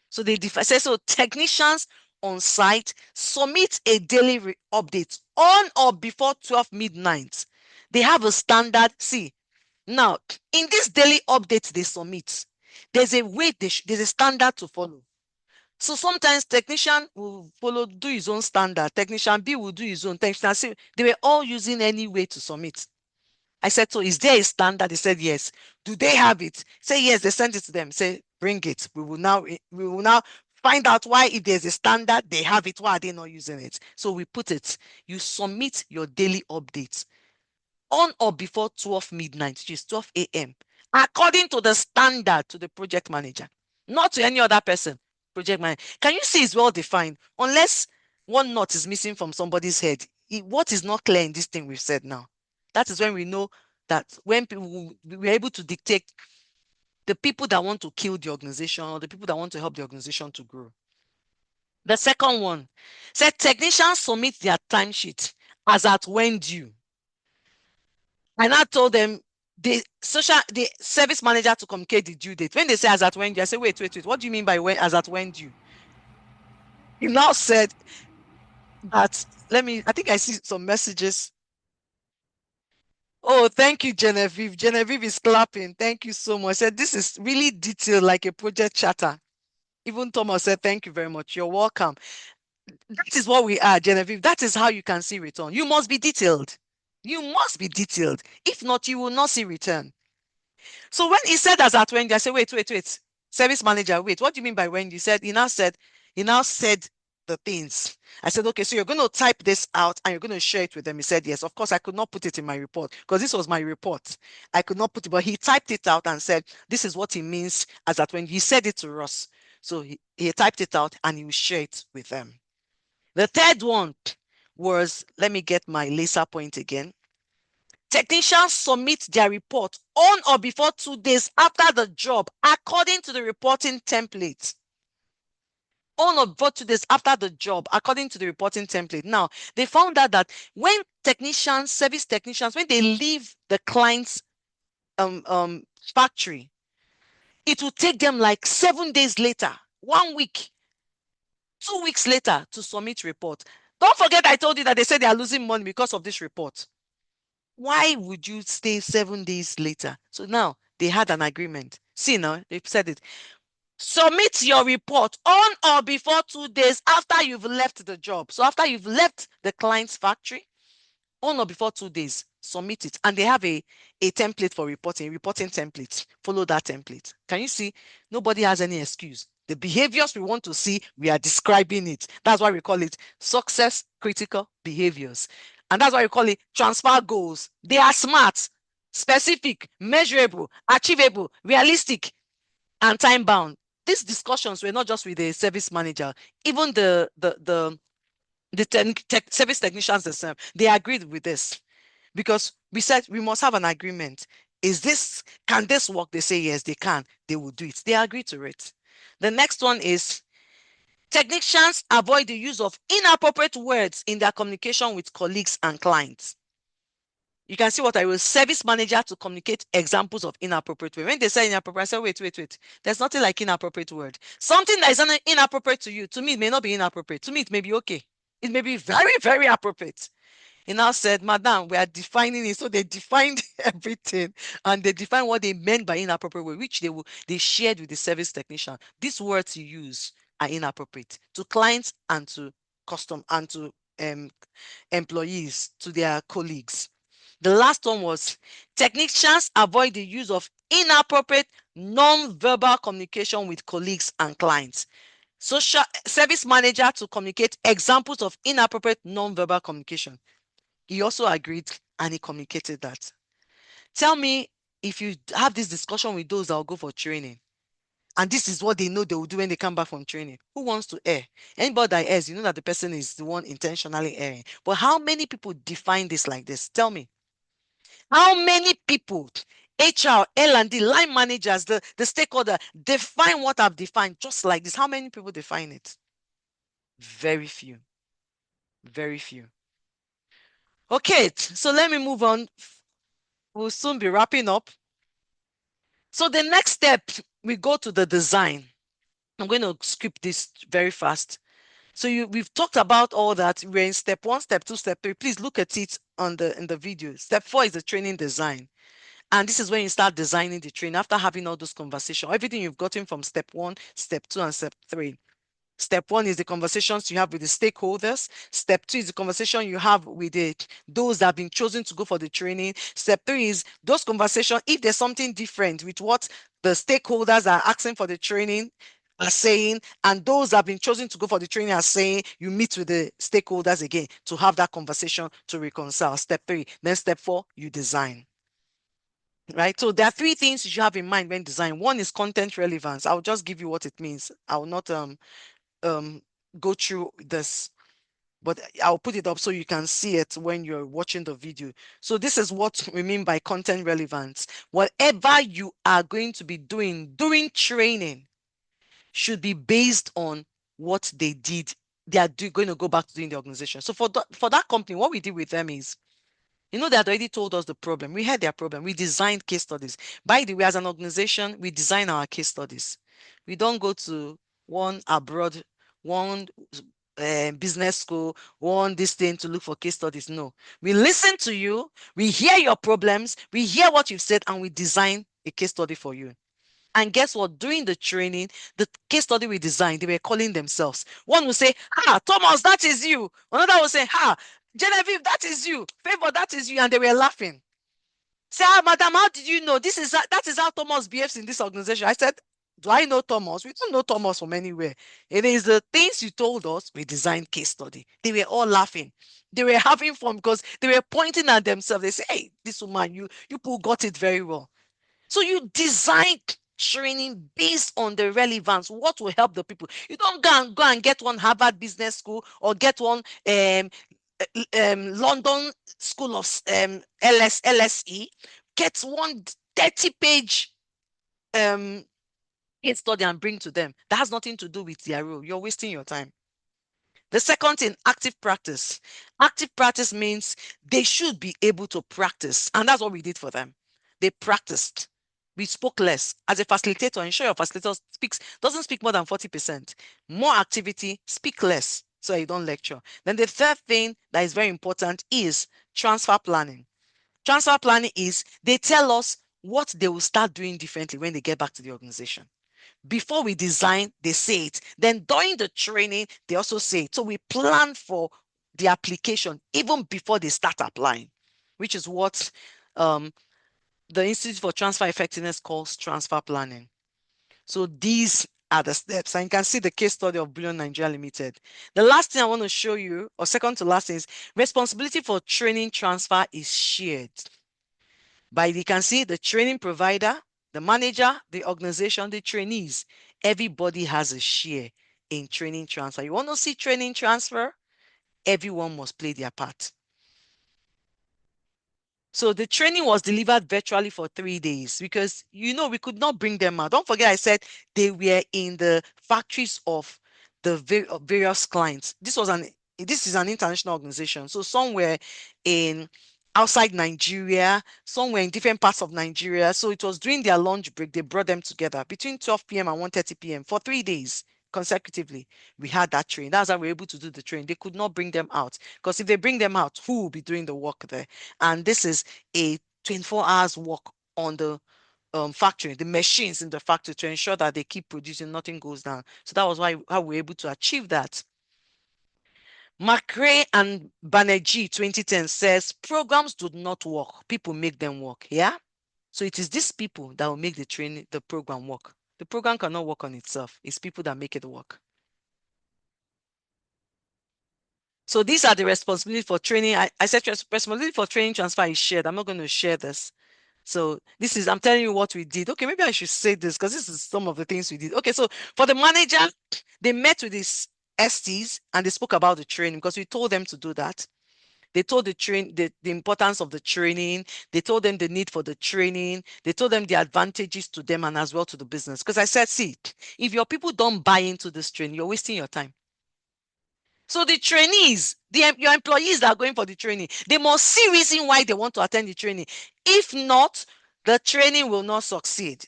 So they said, so technicians on site submit a daily update on or before 12 midnight. They have a standard. See, now in this daily update they submit, there's a way, there's a standard to follow. So sometimes technician will do his own standard. Technician B will do his own. Technician C, they were all using any way to submit. I said, so is there a standard? They said, yes. Do they have it? Say, yes, they sent it to them. Say, bring it. We will now find out why, if there's a standard, they have it. Why are they not using it? So we put it. You submit your daily updates on or before 12 midnight, which is 12 a.m., according to the standard to the project manager, not to any other person. Project manager. Can you see it's well defined? Unless one knot is missing from somebody's head. What is not clear in this thing we've said now? That is when we know that when people, we're able to dictate the people that want to kill the organization or the people that want to help the organization to grow. The second one said technicians submit their timesheet as at when due. And I told them the service manager to communicate the due date. When they say as at when due, I say, wait. What do you mean by when as at when due? He now said that, I think I see some messages. Oh, thank you, Genevieve. Genevieve is clapping. Thank you so much. Said this is really detailed, like a project charter. Even Thomas said, thank you very much. You're welcome. That is what we are, Genevieve. That is how you can see return. You must be detailed. You must be detailed. If not, you will not see return. So when he said as at when, I said, wait. Service manager, wait, what do you mean by when? He now said the things. I said, okay, so you're going to type this out and you're going to share it with them. He said, yes. Of course, I could not put it in my report because this was my report. I could not put it, but he typed it out and said, this is what he means as at when. He said it to us. So he typed it out and he will share it with them. The third one was, let me get my laser point again. Technicians submit their report on or before 2 days after the job, according to the reporting template. On or before 2 days after the job, according to the reporting template. Now, they found out that when service technicians, when they leave the client's factory, it will take them like 7 days later, 1 week, 2 weeks later to submit report. Don't forget I told you that they said they are losing money because of this report. Why would you stay 7 days later? So now they had an agreement. See now, they've said it. Submit your report on or before 2 days after you've left the job. So after you've left the client's factory, on or before 2 days, submit it. And they have a template for reporting, a reporting template. Follow that template. Can you see? Nobody has any excuse. The behaviors we want to see, we are describing it. That's why we call it success critical behaviors. And that's why we call it transfer goals. They are smart, specific, measurable, achievable, realistic, and time bound. These discussions were not just with the service manager, even the service technicians themselves, they agreed with this because we said we must have an agreement. Can this work? They say yes, they can. They will do it. They agree to it. The next one is technicians avoid the use of inappropriate words in their communication with colleagues and clients. You can see what I will service manager to communicate examples of inappropriate word. When they say inappropriate, I say, wait. There's nothing like inappropriate word. Something that is inappropriate to you, to me, it may not be inappropriate. To me, it may be okay. It may be very, very appropriate. He now said, Madam, we are defining it. So they defined everything and they defined what they meant by inappropriate word, which they shared with the service technician. These words you use are inappropriate to clients and to employees, to their colleagues. The last one was technicians avoid the use of inappropriate non-verbal communication with colleagues and clients. Service manager to communicate examples of inappropriate non-verbal communication. He also agreed and he communicated that. Tell me if you have this discussion with those that will go for training, and this is what they know they will do when they come back from training. Who wants to err? Anybody that errs, you know that the person is the one intentionally erring. But how many people define this like this? Tell me. How many people, HR, L&D, line managers, the stakeholder, define what I've defined just like this? How many people define it? Very few. Very few. Okay, so let me move on. We'll soon be wrapping up. So the next step, we go to the design. I'm going to skip this very fast. So we've talked about all that. We're in step 1, step 2, step 3. Please look at it in the video. Step 4 is the training design. And this is when you start designing the training after having all those conversations, everything you've gotten from step 1, step 2, and step 3. Step one is the conversations you have with the stakeholders. Step two is the conversation you have with those that have been chosen to go for the training. Step three is those conversations, if there's something different with what the stakeholders are asking for the training are saying, and those that have been chosen to go for the training are saying, you meet with the stakeholders again to have that conversation to reconcile. Step three. Then step four, you design. Right. So there are three things you should have in mind when design. One is content relevance. I'll just give you what it means. I will not um go through this, but I'll put it up so you can see it when you're watching the video. So this is what we mean by content relevance. Whatever you are going to be doing during training should be based on what they did. They are going to go back to doing the organization. So for that company, what we did with them is, they had already told us the problem. We had their problem. We designed case studies. By the way, as an organization, we design our case studies. We don't go to one abroad, one business school, one this thing to look for case studies. No, we listen to you. We hear your problems. We hear what you've said, and we design a case study for you. And guess what? During the training, the case study we designed, they were calling themselves. One will say, Thomas, that is you. Another will say, Genevieve, that is you. Favor, that is you. And they were laughing. Say, madam, how did you know? That is how Thomas behaves in this organization. I said, do I know Thomas? We don't know Thomas from anywhere. It is the things you told us, we designed case study. They were all laughing. They were having fun because they were pointing at themselves. They say, hey, this woman, you people got it very well. So you design training based on the relevance, what will help the people. You don't go and get one Harvard Business School or get one London School of LSE. Get one 30-page case study and bring to them. That has nothing to do with their role. You're wasting your time. The second thing, active practice. Active practice means they should be able to practice. And that's what we did for them. They practiced. We spoke less. As a facilitator, ensure your facilitator doesn't speak more than 40%. More activity, speak less so you don't lecture. Then the third thing that is very important is transfer planning. Transfer planning is they tell us what they will start doing differently when they get back to the organization. Before we design, they say it. Then during the training, they also say it. So we plan for the application even before they start applying, which is what the Institute for Transfer Effectiveness calls transfer planning. So these are the steps. And you can see the case study of Bullion Nigeria Limited. The last thing I want to show you, or second to last, is responsibility for training transfer is shared. You can see the training provider, the manager, the organization, the trainees. Everybody has a share in training transfer. You want to see training transfer? Everyone must play their part. So the training was delivered virtually for 3 days because, we could not bring them out. Don't forget, I said they were in the factories of the various clients. This is an international organization. So some were outside Nigeria, some were in different parts of Nigeria. So it was during their lunch break, they brought them together between 12 p.m. and 1:30 p.m. for 3 days consecutively. We had that training. That's how we were able to do the training. They could not bring them out because if they bring them out, who will be doing the work there? And this is a 24 hours work on the factory, the machines in the factory, to ensure that they keep producing, nothing goes down. So that was how we were able to achieve that. McRae and Banerjee 2010 says programs do not work, people make them work. Yeah. So it is these people that will make the program work. The program cannot work on itself. It's people that make it work. So these are the responsibility for training. I said responsibility for training transfer is shared. I'm not going to share this. So I'm telling you what we did. Okay, maybe I should say this because this is some of the things we did. Okay, so for the manager, they met with these STs and they spoke about the training because we told them to do that. They told the importance of the training. They told them the need for the training. They told them the advantages to them and as well to the business. Because I said, see, if your people don't buy into this training, you're wasting your time. So the trainees, your employees that are going for the training, they must see reason why they want to attend the training. If not, the training will not succeed.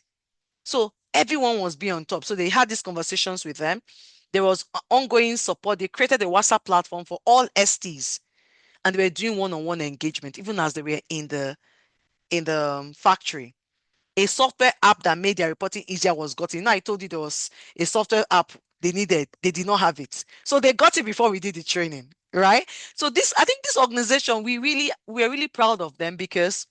So everyone must be on top. So they had these conversations with them. There was ongoing support. They created a WhatsApp platform for all STs, and they were doing one-on-one engagement, even as they were in the factory. A software app that made their reporting easier was gotten. I told you there was a software app they needed. They did not have it. So they got it before we did the training, right? So I think this organization, we're really proud of them because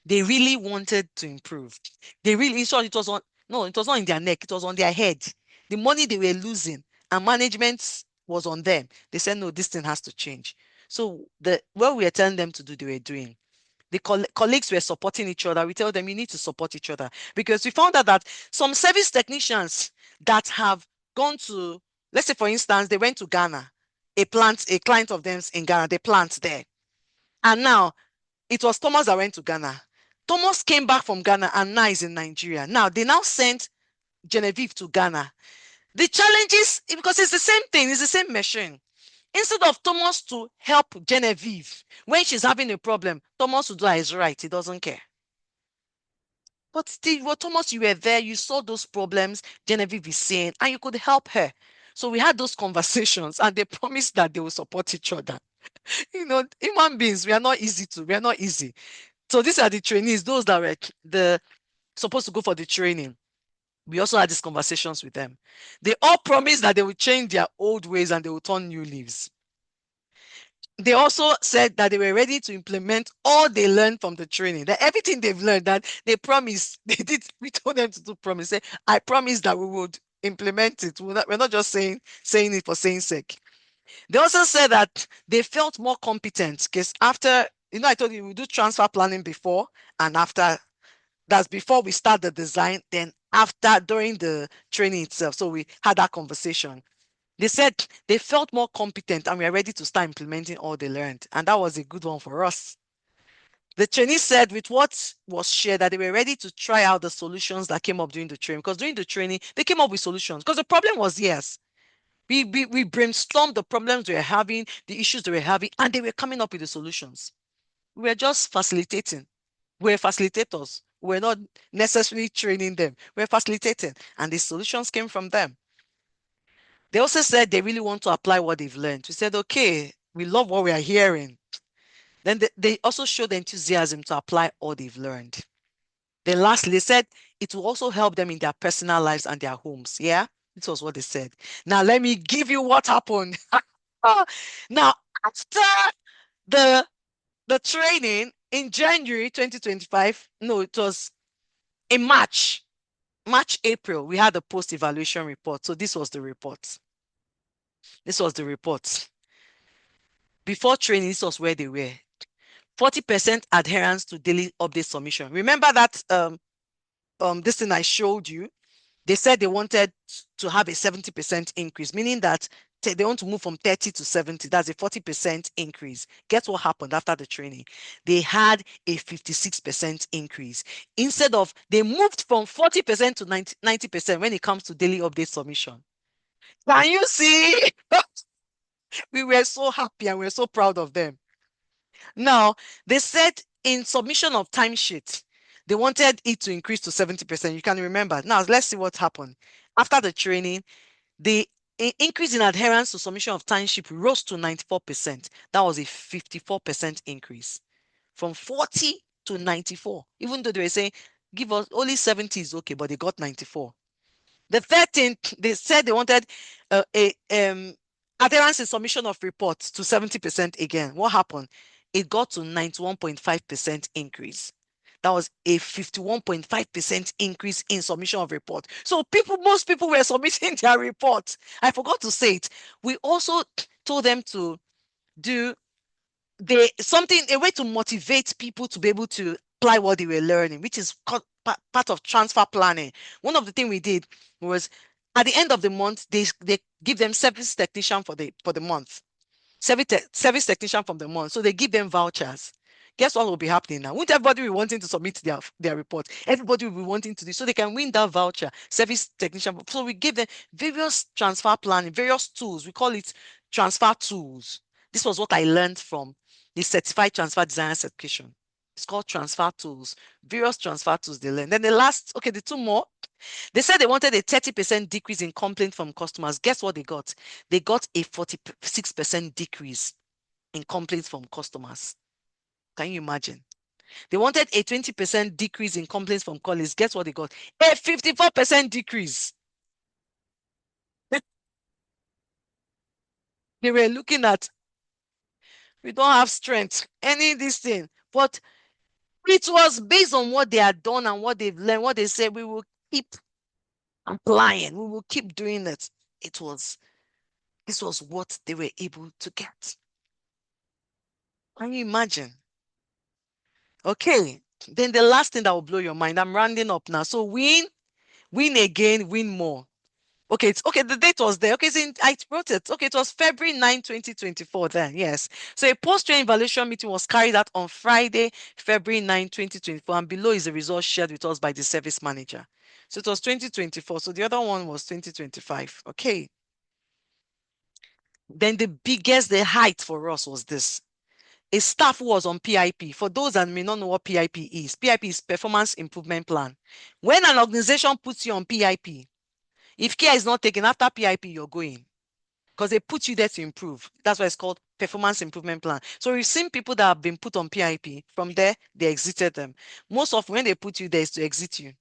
they really wanted to improve. They really, in short, it was on, no, it was not in their neck, it was on their head. The money they were losing and management was on them. They said, no, this thing has to change. So what we were telling them to do, they were doing. The colleagues were supporting each other. We tell them, you need to support each other, because we found out that some service technicians that have gone to, let's say, for instance, they went to Ghana, a client of theirs in Ghana, they plant there. And now it was Thomas that went to Ghana. Thomas came back from Ghana and now is in Nigeria. Now they now sent Genevieve to Ghana. The challenge is because it's the same thing, it's the same machine. Instead of Thomas to help Genevieve when she's having a problem, Thomas would do is right. He doesn't care. But still, well, Thomas, you were there, you saw those problems Genevieve is saying, and you could help her. So we had those conversations, and they promised that they will support each other. Human beings, we are not easy. So these are the trainees, those that were supposed to go for the training. We also had these conversations with them. They all promised that they would change their old ways and they would turn new leaves. They also said that they were ready to implement all they learned from the training, that everything they've learned, that they promised, we told them to do promise. Say, I promise that we would implement it. We're not just saying it for saying sake. They also said that they felt more competent because after, I told you we do transfer planning before and after. That's before we start the design, then after, during the training itself. So we had that conversation. They said they felt more competent and we are ready to start implementing all they learned. And that was a good one for us. The trainees said with what was shared that they were ready to try out the solutions that came up during the training, because during the training, they came up with solutions because the problem was, yes, we brainstormed the problems we were having, the issues they were having, and they were coming up with the solutions. We were just facilitating. We're facilitators. We're not necessarily training them. We're facilitating, and the solutions came from them. They also said they really want to apply what they've learned. We said, okay, we love what we are hearing. Then they also showed enthusiasm to apply all they've learned. Then lastly, they said it will also help them in their personal lives and their homes. Yeah, this was what they said. Now, let me give you what happened. Now, after the training in January 2025, no, it was in March, April, we had a post-evaluation report. So this was the report. Before training, this was where they were. 40% adherence to daily update submission. Remember that this thing I showed you? They said they wanted to have a 70% increase, meaning that they want to move from 30 to 70. That's a 40% increase. Guess what happened after the training? They had a 56% increase. They moved from 40% to 90% when it comes to daily update submission. Can you see? We were so happy and we're so proud of them. Now, they said in submission of timesheet, they wanted it to increase to 70%. You can remember. Now, let's see what happened. After the training, the increase in adherence to submission of timesheet rose to 94%. That was a 54% increase from 40 to 94. Even though they were saying, give us only 70 is okay, but they got 94. The 13th, they said they wanted adherence in submission of reports to 70% again. What happened? It got to 91.5% increase. That was a 51.5% increase in submission of report. So most people were submitting their reports. I forgot to say it. We also told them to do a way to motivate people to be able to apply what they were learning, which is part of transfer planning. One of the things we did was at the end of the month, they give them service technician for the month. Service technician from the month. So they give them vouchers. Guess what will be happening now? Won't everybody be wanting to submit their report? Everybody will be wanting to do so they can win that voucher, service technician. So we give them various transfer planning, various tools. We call it transfer tools. This was what I learned from the Certified Transfer Designer Certification. It's called transfer tools, various transfer tools they learned. Then the two more. They said they wanted a 30% decrease in complaints from customers. Guess what they got? They got a 46% decrease in complaints from customers. Can you imagine? They wanted a 20% decrease in complaints from colleagues. Guess what they got? A 54% decrease. They were looking at, we don't have strength, any this thing. But it was based on what they had done and what they've learned, what they said, we will keep applying, we will keep doing it. It was, this was what they were able to get. Can you imagine? Okay. Then the last thing that will blow your mind, I'm rounding up now. So win again, win more. Okay, it's okay. The date was there. Okay, so I wrote it. Okay, it was February 9, 2024 then. Yes. So a post-training evaluation meeting was carried out on Friday, February 9, 2024. And below is the results shared with us by the service manager. So it was 2024. So the other one was 2025. Okay. Then the biggest, the height for us was this. A staff who was on PIP. For those that may not know what PIP is Performance Improvement Plan. When an organization puts you on PIP, if care is not taken after PIP, you're going. Because they put you there to improve. That's why it's called Performance Improvement Plan. So we've seen people that have been put on PIP. From there, they exited them. Most of when they put you there is to exit you.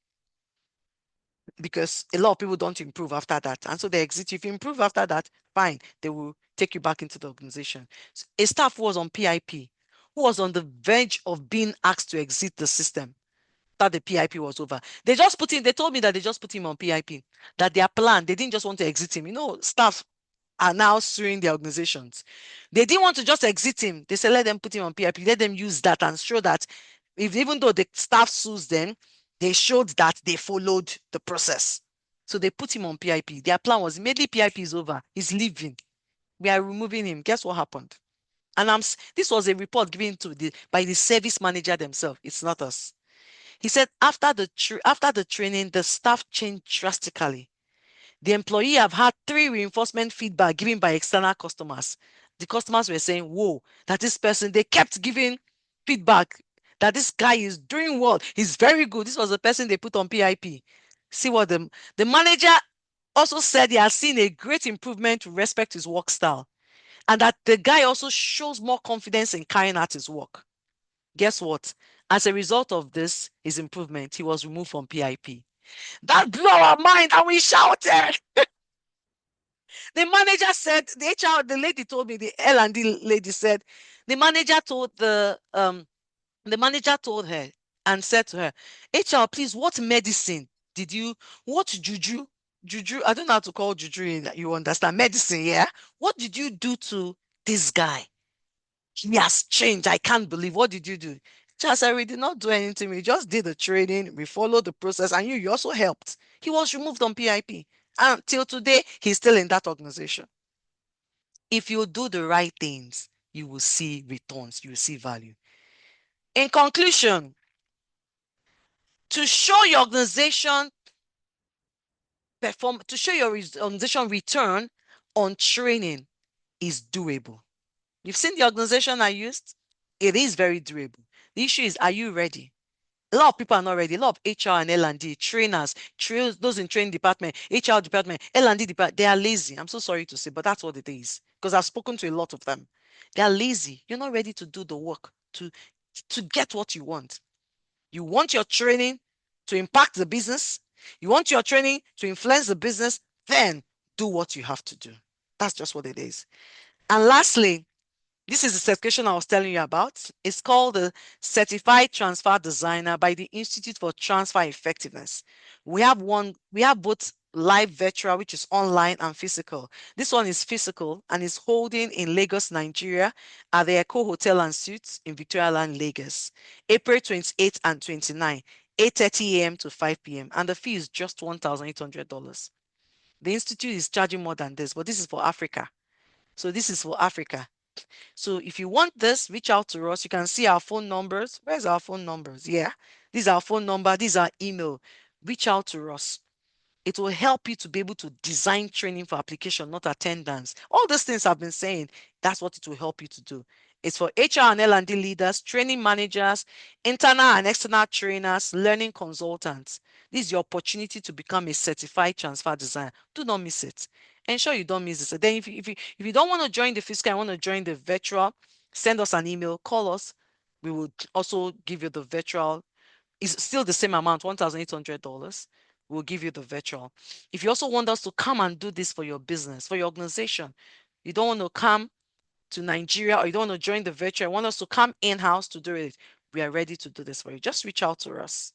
Because a lot of people don't improve after that. And so they exit you. If you improve after that, fine. They will take you back into the organization. So a staff who was on PIP, who was on the verge of being asked to exit the system, that the PIP was over. They told me that they just put him on PIP. That their plan, they didn't just want to exit him. Staff are now suing the organizations. They didn't want to just exit him. They said, let them put him on PIP. Let them use that and show that even though the staff sues them, they showed that they followed the process. So they put him on PIP. Their plan was immediately PIP is over. He's leaving. We are removing him. Guess what happened? And this was a report given by the service manager themselves. It's not us. He said after the training, the staff changed drastically. The employee have had 3 reinforcement feedback given by external customers. The customers were saying, whoa, that this person, they kept giving feedback that this guy is doing well. He's very good. This was the person they put on PIP. See what the manager also said he has seen a great improvement with respect to his work style. And that the guy also shows more confidence in carrying out his work. Guess what? As a result of this, his improvement, he was removed from PIP. That blew our mind and we shouted. The manager said, the lady told me, the L&D lady said, the manager told her and said to her, HR, please, what medicine did you, what juju, I don't know how to call juju, you understand, medicine, yeah? What did you do to this guy? He has changed. I can't believe. What did you do? Just said, we did not do anything. We just did the training. We followed the process. And you also helped. He was removed on PIP. Until today, he's still in that organization. If you do the right things, you will see returns. You will see value. In conclusion, to show your organization return on training is doable. You've seen the organization I used. It is very doable. The issue is, are you ready? A lot of people are not ready. A lot of HR and L&D, trainers, those in training department, HR department, L&D department, they are lazy. I'm so sorry to say, but that's what it is. Because I've spoken to a lot of them. They are lazy. You're not ready to do the work to get what you want. You want your training to impact the business. You want your training to influence the business. Then do what you have to do. That's just what it is. And lastly, this is the certification I was telling you about. It's called the Certified Transfer Designer by the Institute for Transfer Effectiveness. We have both live virtual, which is online, and physical. This one is physical and is holding in Lagos, Nigeria at the Echo Hotel and Suites in Victoria Land, Lagos, April 28 and 29, 8:30 a.m. to 5 p.m. And the fee is just $1,800. The institute is charging more than this, but this is for Africa. So this is for Africa. So if you want this, reach out to us. You can see our phone numbers. Where's our phone numbers? Yeah, this is our phone number. This is our email. Reach out to us. It will help you to be able to design training for application, not attendance. All these things I've been saying, that's what it will help you to do. It's for HR and L&D leaders, training managers, internal and external trainers, learning consultants. This is your opportunity to become a certified transfer designer. Do not miss it. Ensure you don't miss this. Then if you don't want to join the physical and want to join the virtual, send us an email, call us. We would also give you the virtual. It's still the same amount, $1,800. We'll give you the virtual. If you also want us to come and do this for your business, for your organization, you don't want to come to Nigeria, or you don't want to join the virtual, you want us to come in-house to do it, we are ready to do this for you. Just reach out to us.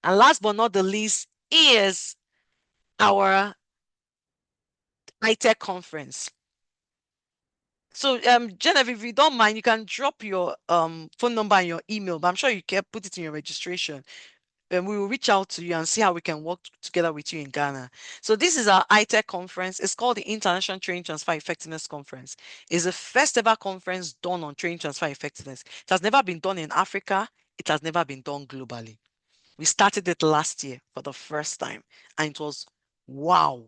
And last but not the least is our iTech conference. So Genevieve, if you don't mind, you can drop your phone number and your email, but I'm sure you can put it in your registration. And we will reach out to you and see how we can work together with you in Ghana. So this is our iTech conference. It's called the International Training Transfer Effectiveness Conference. It's the first ever conference done on training transfer effectiveness. It has never been done in Africa. It has never been done globally. We started it last year for the first time, and it was wow.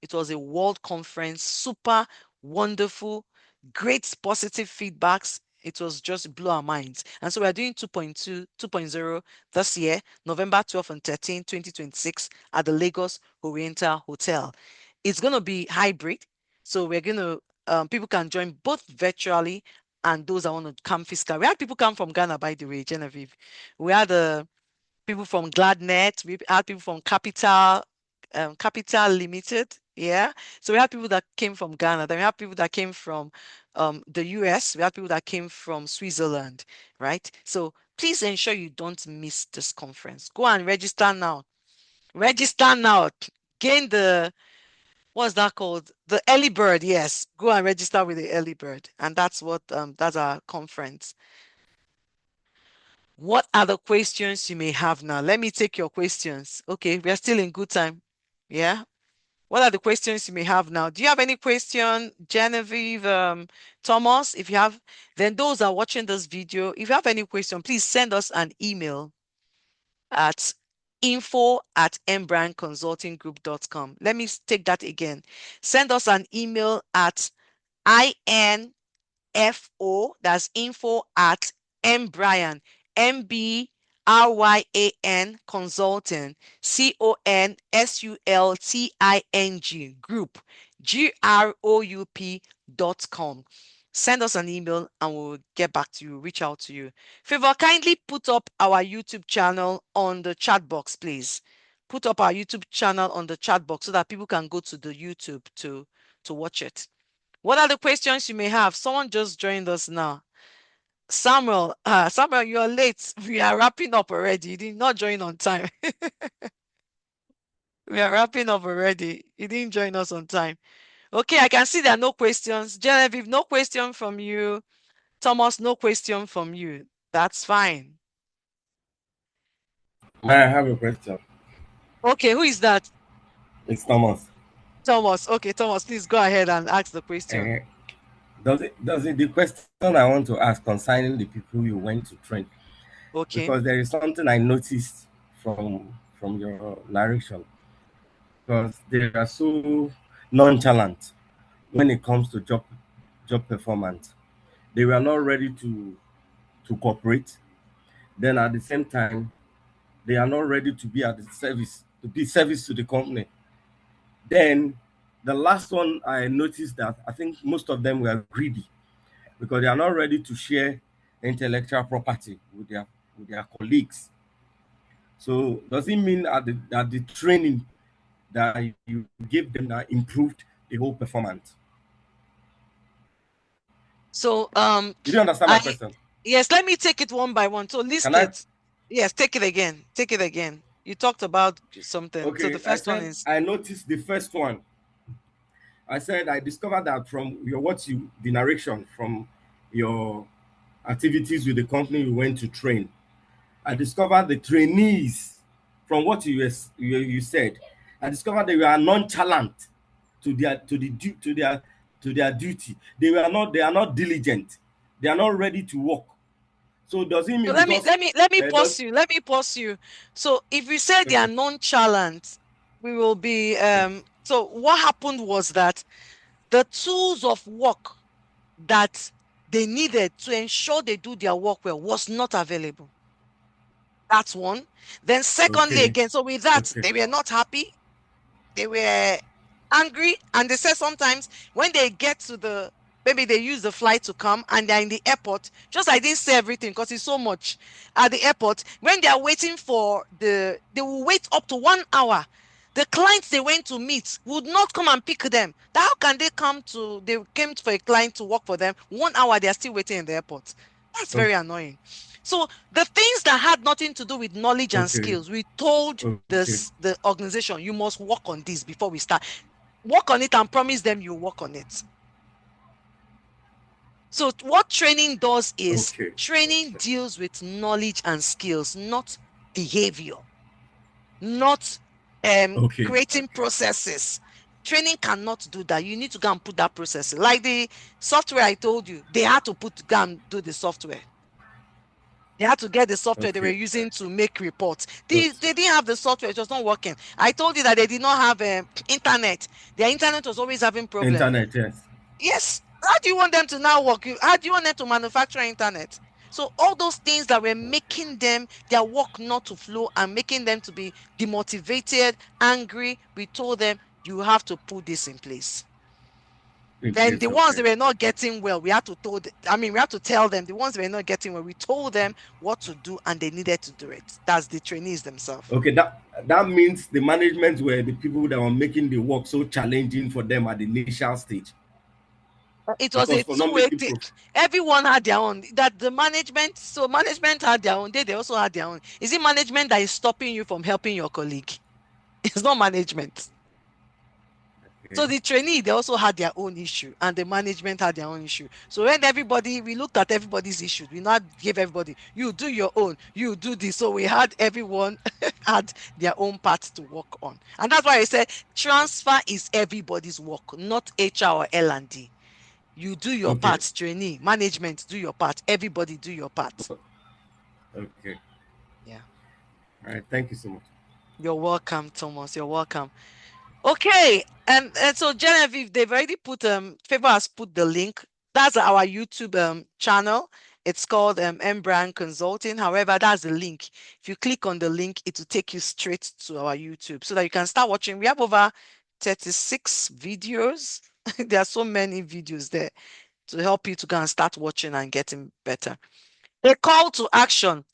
It was a world conference, super wonderful, great positive feedbacks. It was just blew our minds. And so we're doing 2.2, 2.0 this year, November 12 and 13, 2026, at the Lagos Oriental Hotel. It's going to be hybrid. So we're going to, people can join both virtually and those that want to come physical. We had people come from Ghana, by the way, Genevieve. We had people from GladNet, we had people from Capital Limited. Yeah. So we had people that came from Ghana. Then we had people that came from the US. We had people that came from Switzerland, right? So please ensure you don't miss this conference. Go and register now. Register now. Gain the, what's that called? The early bird. Yes. Go and register with the early bird. And that's what that's our conference. What are the questions you may have now? Let me take your questions. Okay, we are still in good time. Yeah. What are the questions you may have now? Do you have any question, Genevieve, Thomas? If you have, then those are watching this video, if you have any question, please send us an email at info@mbrandconsultinggroup.com. Let me take that again. Send us an email at info, that's info@mbryan, MBRYAN consulting, CONSULTING group, GROUP.com. Send us an email and we'll get back to you, reach out to you. Favor, kindly put up our YouTube channel on the chat box, please. Put up our YouTube channel on the chat box so that people can go to the YouTube to watch it. What are the questions you may have? Someone just joined us now. Samuel, Samuel, you're late. We are wrapping up already. You did not join on time. We are wrapping up already. You didn't join us on time. Okay, I can see there are no questions. Genevieve, no question from you. Thomas, no question from you. That's fine. I have a question. Okay, who is that? It's Thomas. Thomas. Okay, Thomas, please go ahead and ask the question. The question I want to ask concerning the people you went to train? Okay. Because there is something I noticed from your narration. Because they are so nonchalant when it comes to job performance. They were not ready to cooperate. Then at the same time, they are not ready to be at the service, to be service to the company. Then the last one, I noticed that I think most of them were greedy because they are not ready to share intellectual property with their colleagues. So does it mean that the training that you gave them that improved the whole performance? So Did you understand my question? yes, let me take it one by one. So list it. Yes, take it again. Take it again. You talked about something. Okay, So the first one is, I noticed the first one. I said I discovered that from the narration from your activities with the company you went to train. I discovered the trainees from what you said. I discovered they were nonchalant to their duty. They are not diligent. They are not ready to work. So does it mean let me because pause you. Let me pause you. So if we say they are okay. nonchalant, we will be so what happened was that the tools of work that they needed to ensure they do their work well was not available. That's one. Then secondly, Okay. again, so with that, Okay. they were not happy. They were angry, and they said sometimes when they get to maybe they use the flight to come and they're in the airport, just I didn't say everything because it's so much at the airport. When they are waiting for they will wait up to 1 hour The clients they went to meet would not come and pick them. How can they they came for a client to work for them 1 hour, they are still waiting in the airport. That's very annoying. So the things that had nothing to do with knowledge and Okay. skills, we told Okay. the organization, you must work on this before we start. Work on it and promise them you work on it. So what training does is Okay. training Okay. deals with knowledge and skills, not behavior, not Okay. creating Okay. processes. Training cannot do that. You need to go and put that process in. Like the software I told you, they had to go and do the software. They had to get the software they were Okay. using to make reports. They Okay. didn't have the software, it was not working. I told you that they did not have internet. Their internet was always having problem. Internet, yes. Yes. How do you want them to now work? How do you want them to manufacture internet? So all those things that were making them their work not to flow and making them to be demotivated, angry, we told them you have to put this in place. In Then place. the ones Okay. that were not Okay. getting well, we had to we had to tell them. The ones that were not getting well, we told them what to do and they needed to do it. That's the trainees themselves. Okay, that means the management were the people that were making the work so challenging for them at the initial stage It was because a for not two-way making thing. proof. Everyone had their own. That the management, so management had their own. They also had their own. Is it management that is stopping you from helping your colleague? It's not management. So Okay. the trainee, they also had their own issue, and the management had their own issue. So when we looked at everybody's issues. We not gave everybody, you do your own, you do this. So we had everyone had their own part to work on. And that's why I said transfer is everybody's work, not HR or L&D. You do your Okay. part, trainee, management, do your part, everybody do your part. Okay. Yeah. All right. Thank you so much. You're welcome, Thomas. You're welcome. Okay. And so Genevieve, they've already put Favor has put the link. That's our YouTube channel. It's called Brand Consulting. However, that's the link. If you click on the link, it will take you straight to our YouTube so that you can start watching. We have over 36 videos. There are so many videos there to help you to go and start watching and getting better. A call to action.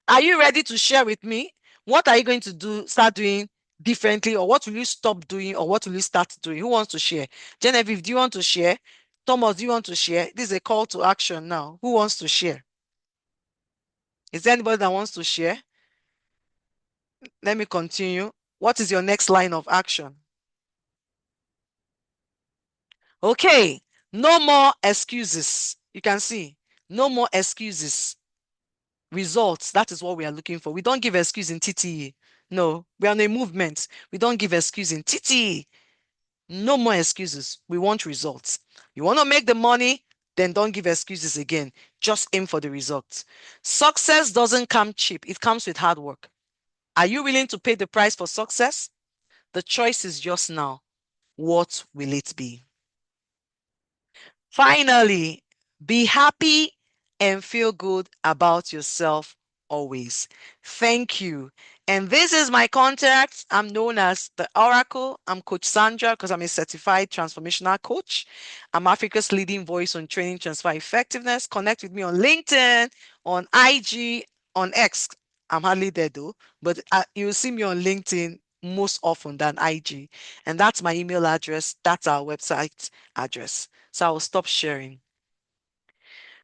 Are you ready to share with me? What are you going to start doing differently, or what will you stop doing, or what will you start doing? Who wants to share? Genevieve, do you want to share? Thomas, do you want to share? This is a call to action now. Who wants to share? Is there anybody that wants to share? Let me continue. What is your next line of action? Okay, no more excuses. You can see, no more excuses. Results, that is what we are looking for. We don't give excuse in TTE. No, we are on a movement. We don't give excuse in TTE. No more excuses. We want results. You want to make the money, then don't give excuses again. Just aim for the results. Success doesn't come cheap. It comes with hard work. Are you willing to pay the price for success? The choice is just now. What will it be? Finally, be happy and feel good about yourself always. Thank you. And this is my contact. I'm known as the Oracle. I'm Coach Sandra because I'm a certified transformational coach. I'm Africa's leading voice on training transfer effectiveness. Connect with me on LinkedIn, on IG, on X. I'm hardly there though, but you'll see me on LinkedIn most often than IG. And that's my email address. That's our website address. So I'll stop sharing.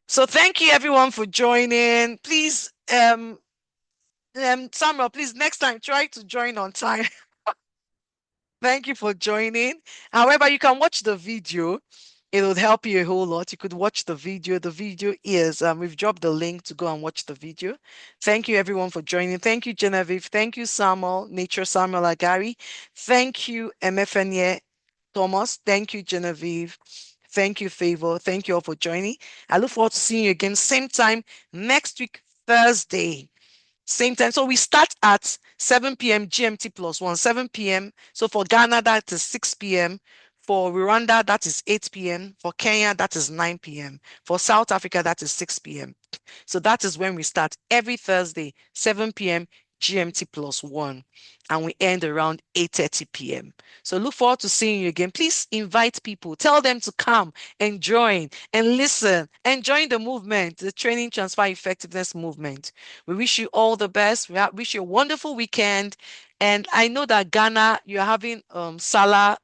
So thank you everyone for joining. Please, Samuel, please next time try to join on time. Thank you for joining. However, you can watch the video. It will help you a whole lot. You could watch the video. The video is, we've dropped the link to go and watch the video. Thank you everyone for joining. Thank you, Genevieve. Thank you, Samuel, Nature Samuel Agari. Thank you, MFNye Thomas. Thank you, Genevieve. Thank you, Favor. Thank you all for joining. I look forward to seeing you again, same time next week, Thursday. Same time. So we start at 7 p.m. GMT +1, 7 p.m. So for Ghana, that is 6 p.m. For Rwanda, that is 8 p.m. For Kenya, that is 9 p.m. For South Africa, that is 6 p.m. So that is when we start every Thursday, 7 p.m. GMT +1. And we end around 8:30 p.m. So look forward to seeing you again. Please invite people. Tell them to come and join and listen and join the movement, the Training Transfer Effectiveness movement. We wish you all the best. We wish you a wonderful weekend. And I know that Ghana, you're having Salah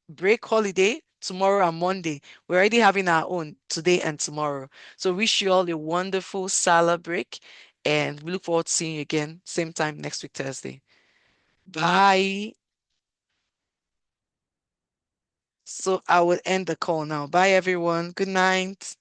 break holiday tomorrow and Monday. We're already having our own today and tomorrow. So wish you all a wonderful Salah break, and we look forward to seeing you again same time next week Thursday. Bye. So I will end the call now. Bye everyone. Good night.